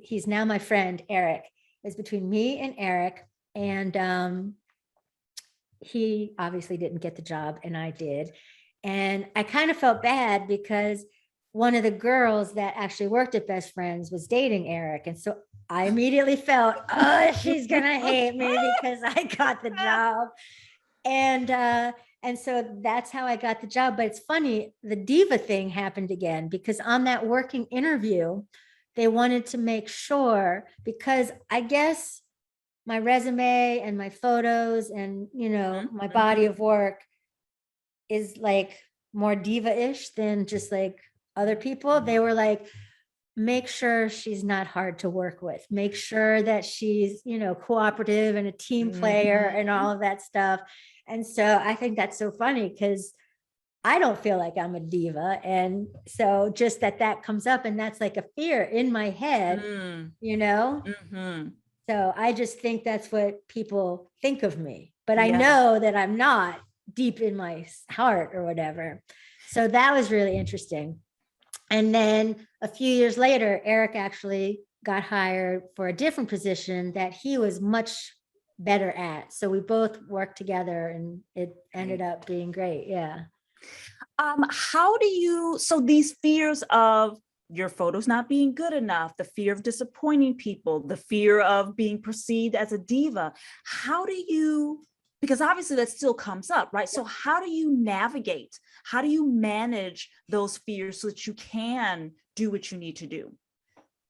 he's now my friend, Eric. It was between me and Eric. And he obviously didn't get the job and I did. And I kind of felt bad because one of the girls that actually worked at Best Friends was dating Eric. And so I immediately felt, oh, she's going to hate me because I got the job. And so that's how I got the job. But it's funny, the diva thing happened again, because on that working interview, they wanted to make sure, because I guess my resume and my photos and, my body of work is like more diva-ish than just like other people. They were like, make sure she's not hard to work with. Make sure that she's, cooperative and a team player and all of that stuff. And so I think that's so funny because I don't feel like I'm a diva. And so just that comes up and that's like a fear in my head, So I just think that's what people think of me, but I know that I'm not deep in my heart or whatever. So that was really interesting. And then a few years later, Eric actually got hired for a different position that he was much better at. So we both worked together and it ended up being great. Yeah. So these fears of your photos not being good enough, the fear of disappointing people, the fear of being perceived as a diva, because obviously that still comes up, right? So how do you navigate? How do you manage those fears so that you can do what you need to do?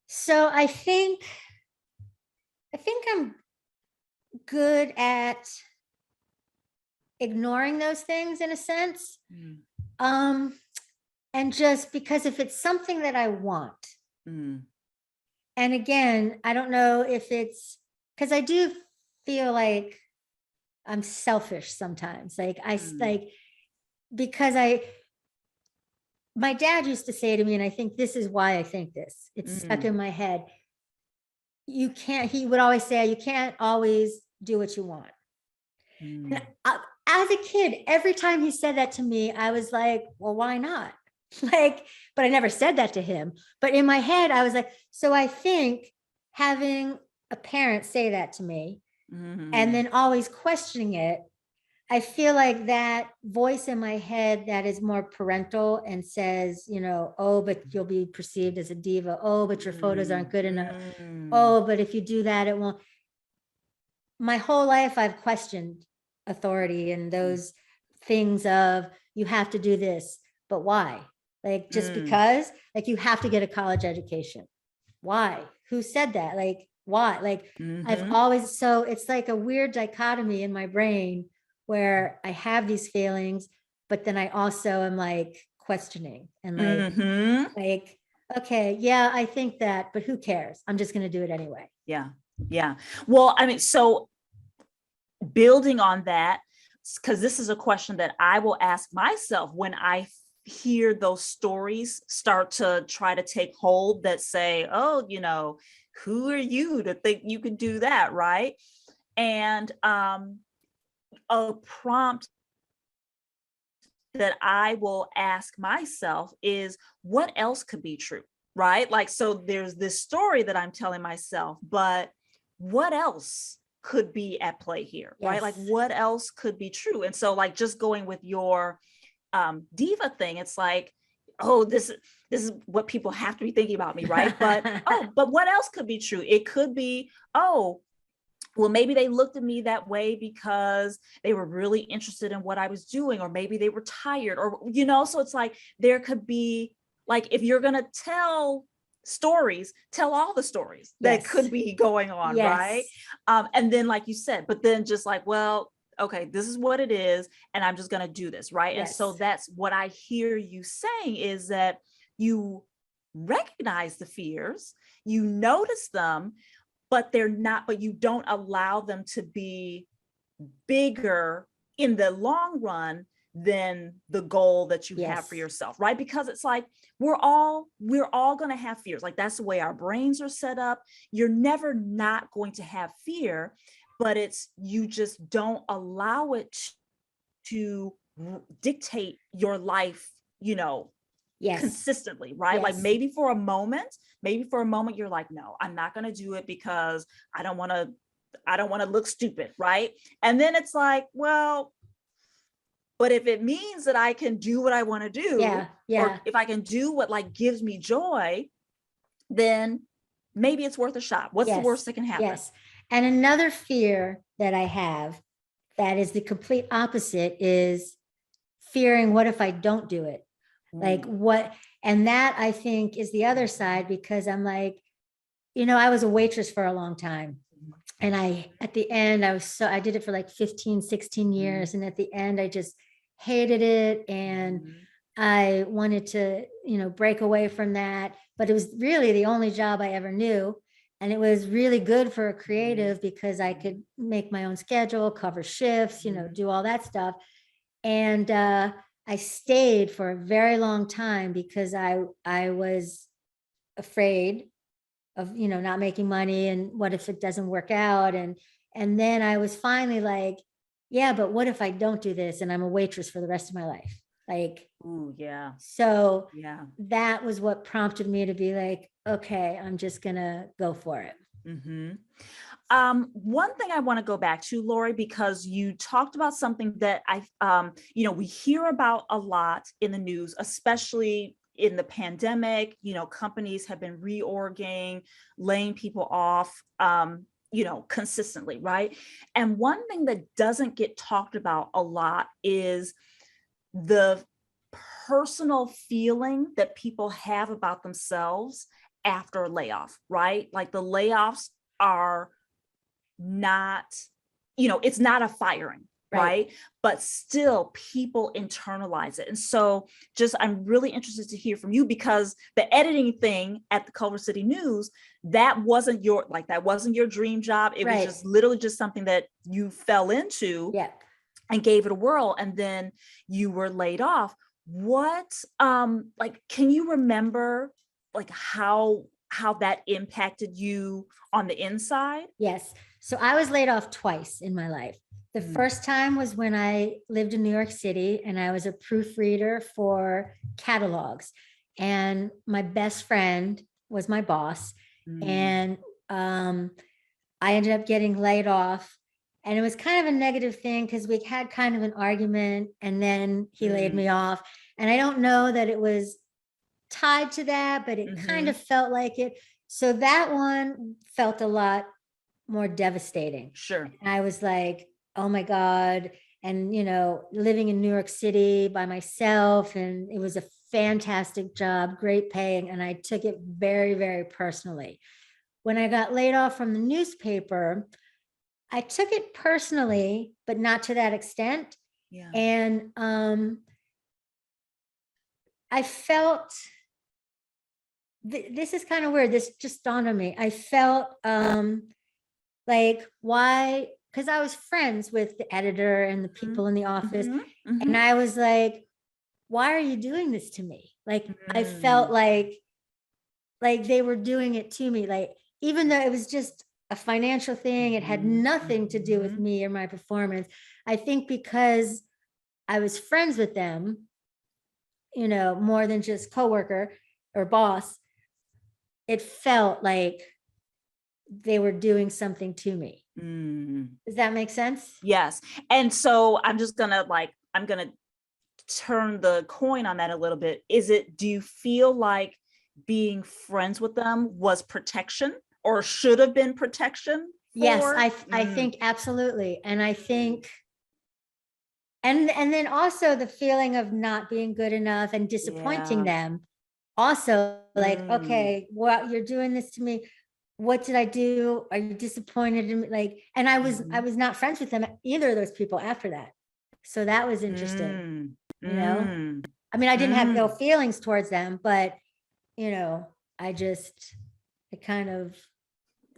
So I think I'm good at ignoring those things in a sense. And just because if it's something that I want, and again, I don't know if it's because I do feel like I'm selfish sometimes. Because my dad used to say to me, and I think this is why I think this, it's stuck in my head. He would always say, you can't always do what you want. Mm. And as a kid, every time he said that to me, I was like, well, why not? Like, but I never said that to him. But in my head, I was like, so I think having a parent say that to me and then always questioning it, I feel like that voice in my head that is more parental and says, you know, oh, but you'll be perceived as a diva. Oh, but your photos aren't good enough. Oh, but if you do that, it won't. My whole life, I've questioned authority and those things of you have to do this, but why? Like, just because, like, you have to get a college education. Why? Who said that? Like, why? Like, I've always, so it's like a weird dichotomy in my brain where I have these feelings, but then I also am like questioning and like, okay, yeah, I think that, but who cares? I'm just going to do it anyway. Yeah. Yeah. Well, I mean, so building on that, because this is a question that I will ask myself when I hear those stories start to try to take hold that say, oh, you know, who are you to think you can do that, right? And a prompt that I will ask myself is, what else could be true, right? Like, so there's this story that I'm telling myself, but what else could be at play here, right? Like, Yes. what else could be true? And so, like, just going with your diva thing, it's like, oh, this is what people have to be thinking about me, right? But oh, but what else could be true? It could be, oh, well, maybe they looked at me that way because they were really interested in what I was doing, or maybe they were tired, or, you know, so it's like, there could be, like, if you're going to tell stories, tell all the stories that could be going on, right? And then, like you said, but then just like, well, okay, this is what it is, and I'm just going to do this, right? And so that's what I hear you saying, is that you recognize the fears, you notice them, but they're not, but you don't allow them to be bigger in the long run than the goal that you have for yourself, right? Because it's like, we're all going to have fears. Like, that's the way our brains are set up. You're never not going to have fear, but it's, you just don't allow it to dictate your life, you know, consistently, right? Like, maybe for a moment you're like, no, I'm not going to do it because I don't want to look stupid, right? And then it's like, well, but if it means that I can do what I want to do, or if I can do what, like, gives me joy, then maybe it's worth a shot. What's the worst that can happen? And another fear that I have that is the complete opposite is fearing, what if I don't do it? Like, what? And that, I think, is the other side, because I'm like, you know, I was a waitress for a long time. And at the end, I did it for like 15, 16 years. And at the end, I just hated it. And I wanted to, you know, break away from that. But it was really the only job I ever knew. And it was really good for a creative because I could make my own schedule, cover shifts, you know, do all that stuff. And I stayed for a very long time because I was afraid of, you know, not making money, and what if it doesn't work out? And then I was finally like, yeah, but what if I don't do this and I'm a waitress for the rest of my life? Like, so that was what prompted me to be like, okay, I'm just gonna go for it. One thing I want to go back to, Lori, because you talked about something that you know, we hear about a lot in the news, especially in the pandemic. You know, companies have been reorging, laying people off, you know, consistently, right? And one thing that doesn't get talked about a lot is the personal feeling that people have about themselves after a layoff, right? Like, the layoffs are not, you know, it's not a firing, right? But still, people internalize it. And so just, I'm really interested to hear from you, because the editing thing at the Culver City News, that wasn't your dream job. It was just literally just something that you fell into and gave it a whirl, and then you were laid off. What, like, can you remember, like, how how that impacted you on the inside? Yes. So I was laid off twice in my life. The first time was when I lived in New York City and I was a proofreader for catalogs. And my best friend was my boss. And I ended up getting laid off. And it was kind of a negative thing because we had kind of an argument and then he laid me off. And I don't know that it was tied to that, but it kind of felt like it. So that one felt a lot more devastating. Sure. And I was like, oh my God. And, you know, living in New York City by myself, and it was a fantastic job, great paying. And I took it very, very personally. When I got laid off from the newspaper, I took it personally, but not to that extent. Yeah. And I felt, this is kind of weird. This just dawned on me. I felt like, why? Because I was friends with the editor and the people in the office. And I was like, why are you doing this to me? Like, I felt like they were doing it to me. Like, even though it was just a financial thing, it had nothing to do with me or my performance. I think because I was friends with them, you know, more than just coworker or boss, it felt like they were doing something to me. Does that make sense? Yes. And so I'm gonna turn the coin on that a little bit. Do you feel like being friends with them was protection or should have been protection? Yes, I think absolutely. And I think, and then also the feeling of not being good enough and disappointing them. Also, like, okay, well, you're doing this to me. What did I do? Are you disappointed in me? Like, and I was not friends with them, either of those people after that. So that was interesting. You know, I mean, I didn't have ill feelings towards them, but you know, it kind of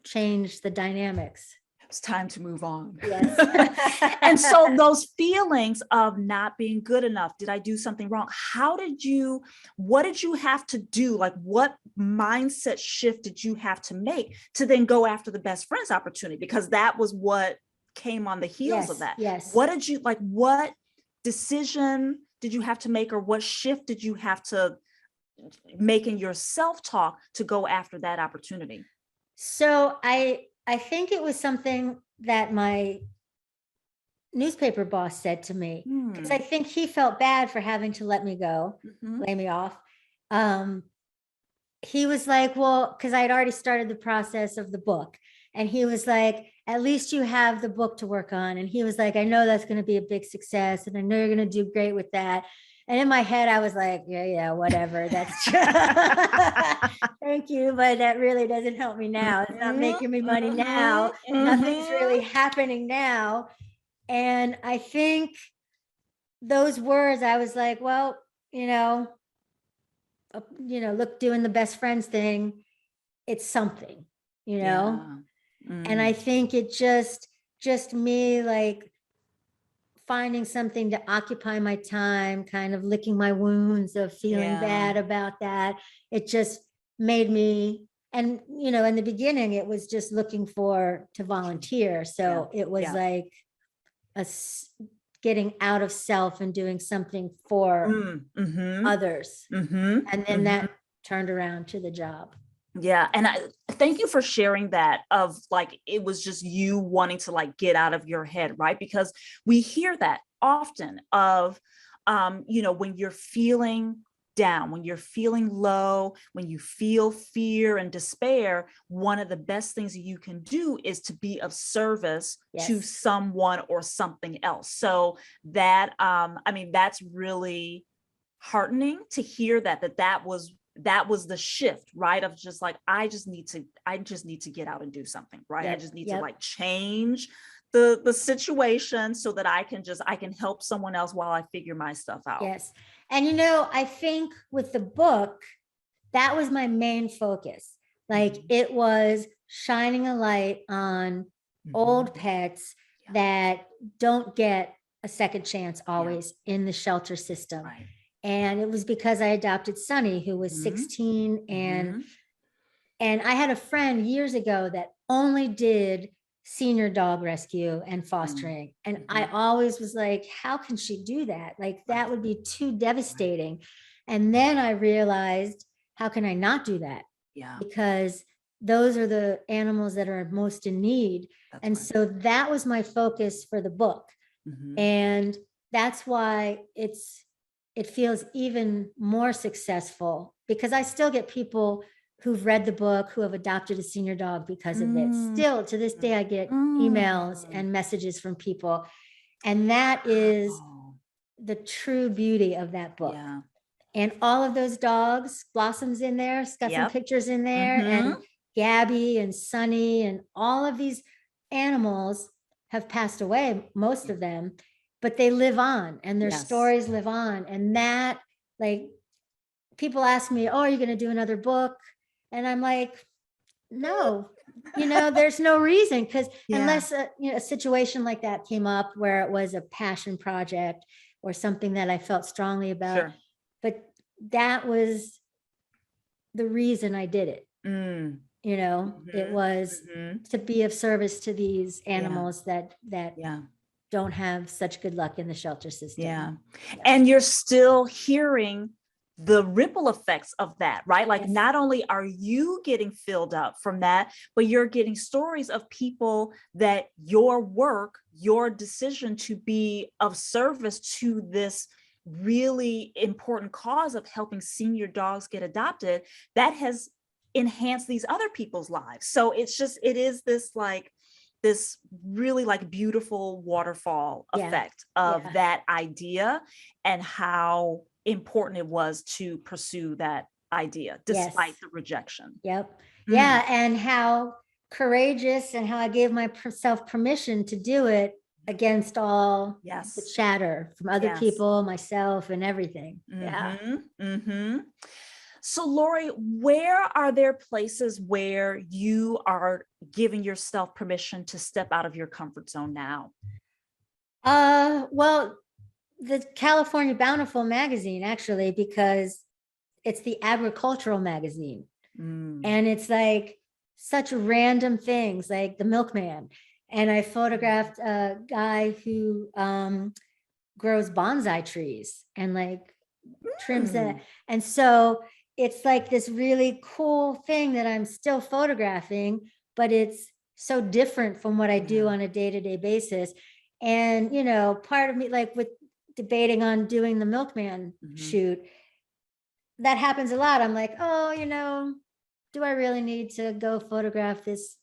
changed the dynamics. It's time to move on. Yes. And so those feelings of not being good enough, did I do something wrong? What did you have to do? Like, what mindset shift did you have to make to then go after the best friends opportunity? Because that was what came on the heels of that. Yes. What decision did you have to make, or what shift did you have to make in your self-talk to go after that opportunity? So I think it was something that my newspaper boss said to me, because I think he felt bad for having to let me go, lay me off. He was like, well, because I had already started the process of the book. And he was like, at least you have the book to work on. And he was like, I know that's going to be a big success. And I know you're going to do great with that. And in my head, I was like, yeah, whatever. That's true. Thank you. But that really doesn't help me now. It's not making me money now. Nothing's really happening now. And I think those words, I was like, well, look, doing the best friends thing, it's something, and I think it just me like finding something to occupy my time, kind of licking my wounds of feeling bad about that. It just made me, and in the beginning, it was just looking to volunteer. So it was like getting out of self and doing something for others. And then that turned around to the job. Yeah. And I thank you for sharing that, of like, it was just you wanting to like get out of your head, right? Because we hear that often of, when you're feeling down, when you're feeling low, when you feel fear and despair, one of the best things that you can do is to be of service to someone or something else. So that, that's really heartening to hear that was the shift, right? Of just like, I just need to get out and do something, right? I just need to like change the situation so that I can help someone else while I figure my stuff out. Yes. And I think with the book, that was my main focus. Like it was shining a light on old pets that don't get a second chance always in the shelter system. Right. And it was because I adopted Sunny, who was 16 and And I had a friend years ago that only did senior dog rescue and fostering. And I always was like, how can she do that? Like, that would be too devastating. And then I realized, how can I not do that? Yeah. Because those are the animals that are most in need. And so that was my focus for the book. And that's why it feels even more successful, because I still get people who've read the book who have adopted a senior dog because of it. Still to this day, I get emails and messages from people. And that is the true beauty of that book. Yeah. And all of those dogs, Blossom's in there, it's got some pictures in there, and Gabby and Sunny and all of these animals have passed away, most of them, but they live on and their stories live on. And that, like, people ask me, oh, are you going to do another book? And I'm like, no, there's no reason, because unless a situation like that came up where it was a passion project or something that I felt strongly about, but that was the reason I did it. It was to be of service to these animals that don't have such good luck in the shelter system. And you're still hearing the ripple effects of that, right? Like, not only are you getting filled up from that, but you're getting stories of people that your work, your decision to be of service to this really important cause of helping senior dogs get adopted, that has enhanced these other people's lives. So it is this really like beautiful waterfall effect of that idea, and how important it was to pursue that idea despite the rejection. And how courageous, and how I gave myself permission to do it against all the chatter from other people, myself, and everything. So Lori, where are there places where you are giving yourself permission to step out of your comfort zone now? Well, the California Bountiful magazine, actually, because it's the agricultural magazine. And it's like such random things, like the milkman. And I photographed a guy who grows bonsai trees and like trims that. And so it's like this really cool thing that I'm still photographing, but it's so different from what I do on a day-to-day basis. And, part of me, like with debating on doing the milkman shoot, that happens a lot. I'm like, oh, do I really need to go photograph this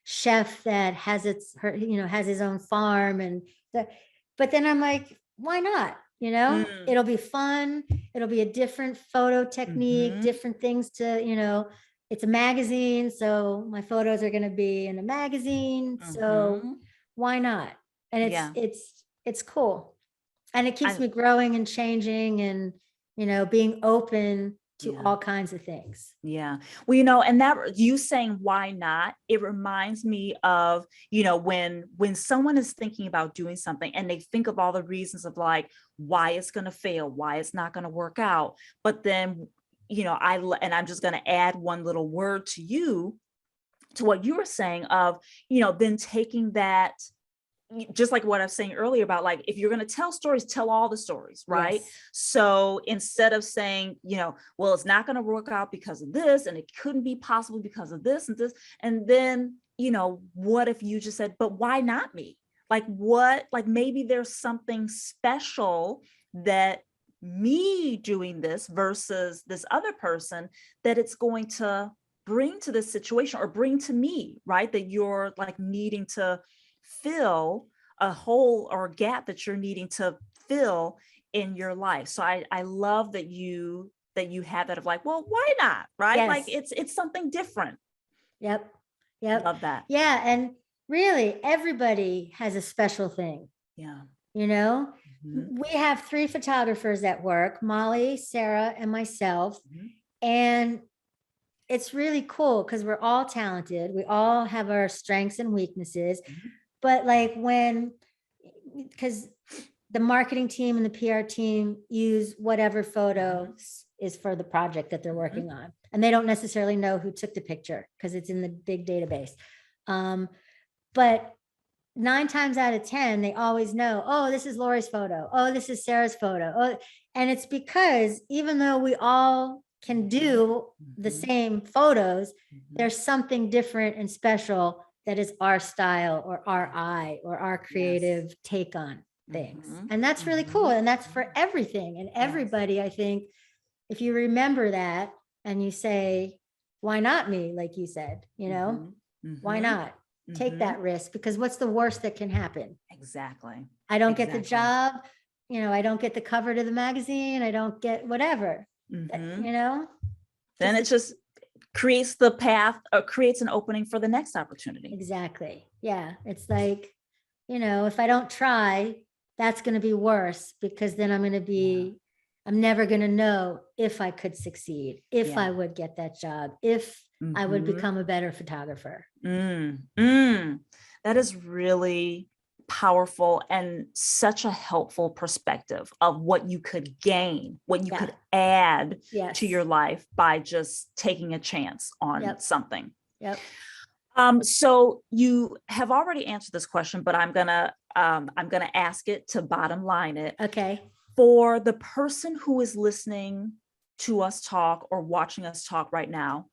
chef that has has his own farm? And but then I'm like, why not? It'll be fun. It'll be a different photo technique, different things to, it's a magazine. So my photos are going to be in a magazine. So why not? And it's cool. And it keeps me growing and changing and, being open to all kinds of things. Well, and that you saying, why not? It reminds me of, when someone is thinking about doing something and they think of all the reasons of like, why it's going to fail, why it's not going to work out. But then, I'm just going to add one little word to what you were saying of, then taking that, just like what I was saying earlier about, like, if you're going to tell stories, tell all the stories, right? So instead of saying, well, it's not going to work out because of this, and it couldn't be possible because of this and this, and then, what if you just said, but why not me? Like, maybe there's something special that me doing this versus this other person that it's going to bring to this situation, or bring to me, right? That you're like needing to fill a hole or a gap that you're needing to fill in your life. So I love that you have that of like, well, why not? Right? Like it's something different. Yep. Love that. Yeah. And really everybody has a special thing. We have 3 photographers at work, Molly, Sarah, and myself. And it's really cool because we're all talented. We all have our strengths and weaknesses. But like because the marketing team and the PR team use whatever photo is for the project that they're working on. And they don't necessarily know who took the picture because it's in the big database. But 9 times out of 10, they always know, oh, this is Lori's photo. Oh, this is Sarah's photo. Oh, and it's because even though we all can do the same photos, there's something different and special that is our style or our eye or our creative take on things. And that's really cool. And that's for everything and everybody. I think if you remember that and you say, why not me? Like you said, you know, why not? Take that risk, because what's the worst that can happen? Exactly. I don't get the job, you know, I don't get the cover to the magazine, I don't get whatever, you know? Then it just creates the path, or creates an opening for the next opportunity. Exactly. Yeah. It's like, you know, if I don't try, that's going to be worse, because then I'm going to be, I'm never going to know if I could succeed, if I would get that job, if I would become a better photographer. That is really powerful and such a helpful perspective of what you could gain, what you could add to your life by just taking a chance on something. So you have already answered this question, but I'm gonna ask it to bottom line it. Okay. For the person who is listening to us talk or watching us talk right now,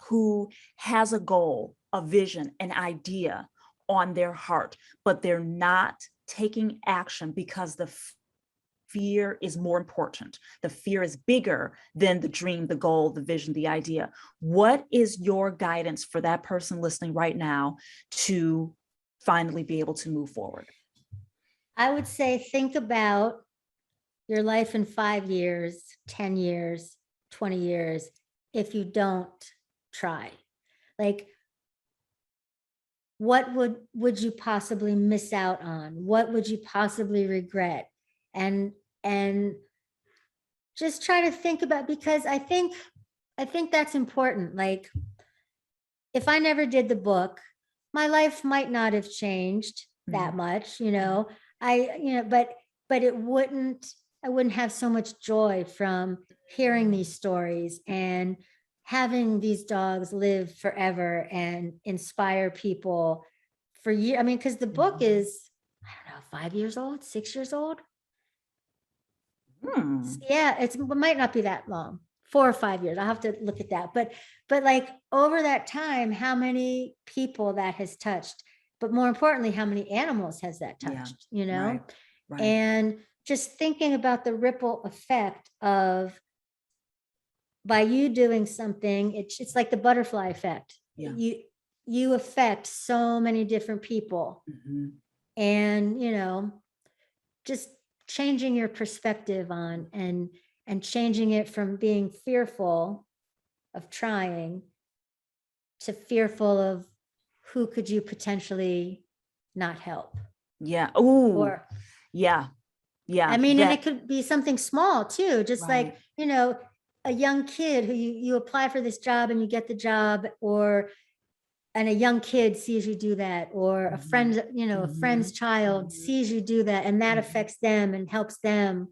who has a goal, a vision, an idea on their heart, but they're not taking action because the fear is more important. The fear is bigger than the dream, the goal, the vision, the idea. What is your guidance for that person listening right now to finally be able to move forward? I would say, think about your life in 5 years, 10 years, 20 years, if you don't try. Like, what would you possibly miss out on? What would you possibly regret? And just try to think about, because I think that's important. Like, if I never did the book, my life might not have changed that much, you know. But it wouldn't, I wouldn't have so much joy from hearing these stories and having these dogs live forever and inspire people for years. I mean, because the book is, I don't know, 5 years old, 6 years old. Yeah, it might not be that long, 4 or 5 years. I'll have to look at that. But like, over that time, how many people that has touched, but more importantly, how many animals has that touched, you know? Right. And just thinking about the ripple effect of, by you doing something, it's like the butterfly effect. You affect so many different people. And, you know, just changing your perspective on and changing it from being fearful of trying to fearful of who could you potentially not help. Oh, yeah. I mean, and it could be something small too, just like, you know, a young kid who you apply for this job and you get the job, and a young kid sees you do that, or a friend, you know, a friend's child sees you do that, and that affects them and helps them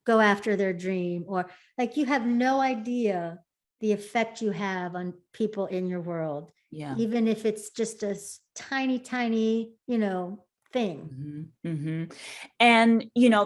go after their dream. Or like, you have no idea the effect you have on people in your world, even if it's just a tiny, you know, thing. And, you know,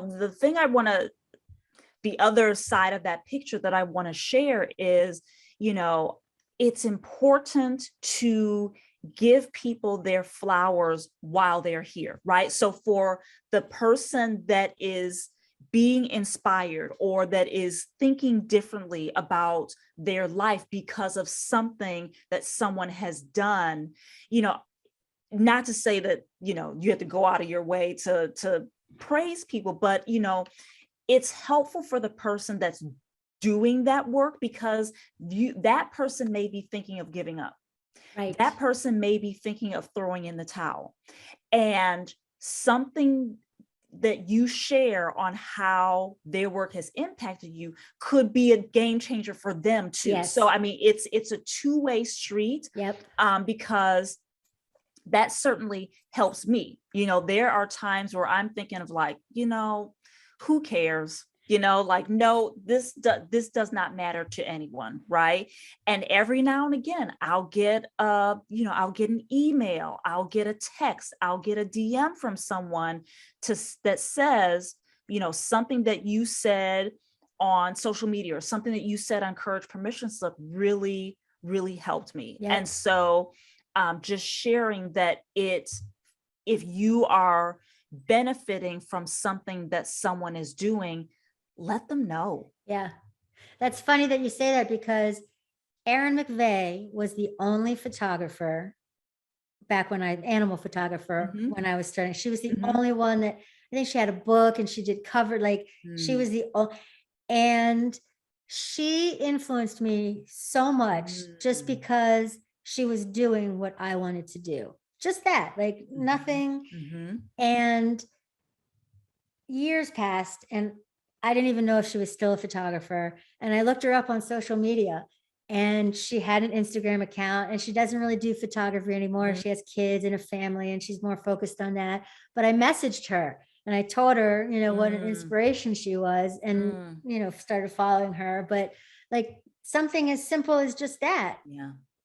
the other side of that picture that I want to share is, you know, it's important to give people their flowers while they're here, right? So for the person that is being inspired or that is thinking differently about their life because of something that someone has done, you know, not to say that, you know, you have to go out of your way to praise people, but, you know, it's helpful for the person that's doing that work, because that person may be thinking of giving up. Right. That person may be thinking of throwing in the towel. And something that you share on how their work has impacted you could be a game changer for them too. Yes. So, I mean, it's a two-way street. Because that certainly helps me. You know, there are times where I'm thinking of like, you know, who cares? like, no, this does not matter to anyone, right? And every now and again, I'll get I'll get an email, I'll get a text, I'll get a DM from someone that says, something that you said on social media or something that you said on Courage Permission Slip really, really helped me. Yep. And so just sharing that if you are benefiting from something that someone is doing, let them know. Yeah. That's funny that you say that, because Erin McVeigh was the only photographer back when animal photographer, when I was starting. She was the only one that, I think she had a book and she did cover, like she was and she influenced me so much just because she was doing what I wanted to do. Just that, like nothing. And years passed and I didn't even know if she was still a photographer. And I looked her up on social media and she had an Instagram account, and she doesn't really do photography anymore. She has kids and a family and she's more focused on that. But I messaged her and I told her, what an inspiration she was, and, started following her. But like something as simple as just that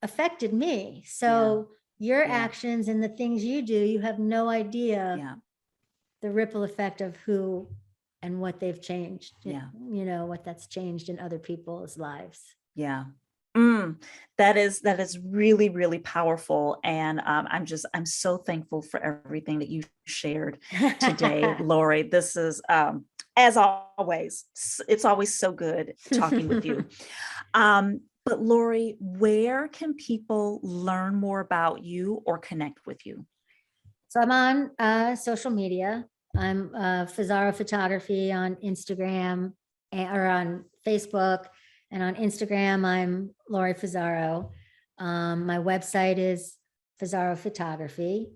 affected me. So your actions and the things you do, you have no idea the ripple effect of who and what they've changed, what that's changed in other people's lives. Yeah. That is really, really powerful. And I'm so thankful for everything that you shared today, Lori. This is, as always, it's always so good talking with you. But Lori, where can people learn more about you or connect with you? So I'm on social media. I'm Fusaro Photography on Instagram or on Facebook. And on Instagram, I'm Lori Fusaro. My website is Fusaro Photography.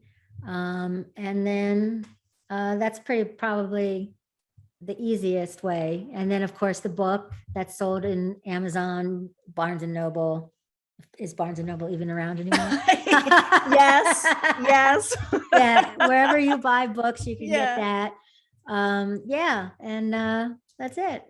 And then that's probably the easiest way. And then, of course, the book that's sold in Amazon, Barnes and Noble. Is Barnes and Noble even around anymore? Yes. Yeah, wherever you buy books, you can get that. And that's it.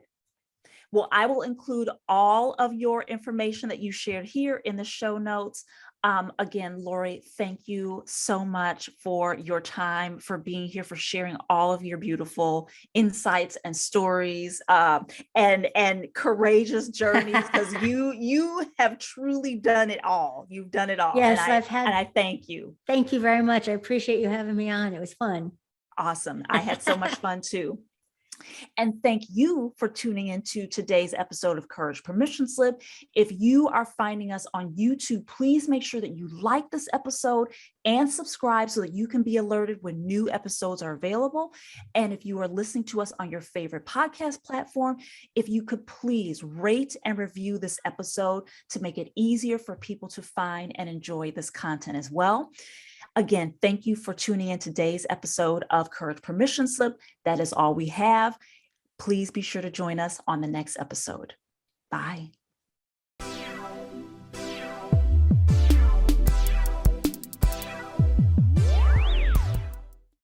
Well, I will include all of your information that you shared here in the show notes. Again, Lori, thank you so much for your time, for being here, for sharing all of your beautiful insights and stories, and courageous journeys, because you have truly done it all. You've done it all. Yes, and I thank you. Thank you very much. I appreciate you having me on. It was fun. Awesome. I had so much fun too. And thank you for tuning into today's episode of Courage Permission Slip. If you are finding us on YouTube, please make sure that you like this episode and subscribe so that you can be alerted when new episodes are available. And if you are listening to us on your favorite podcast platform, if you could please rate and review this episode to make it easier for people to find and enjoy this content as well. Again, thank you for tuning in today's episode of Courage Permission Slip. That is all we have. Please be sure to join us on the next episode. Bye.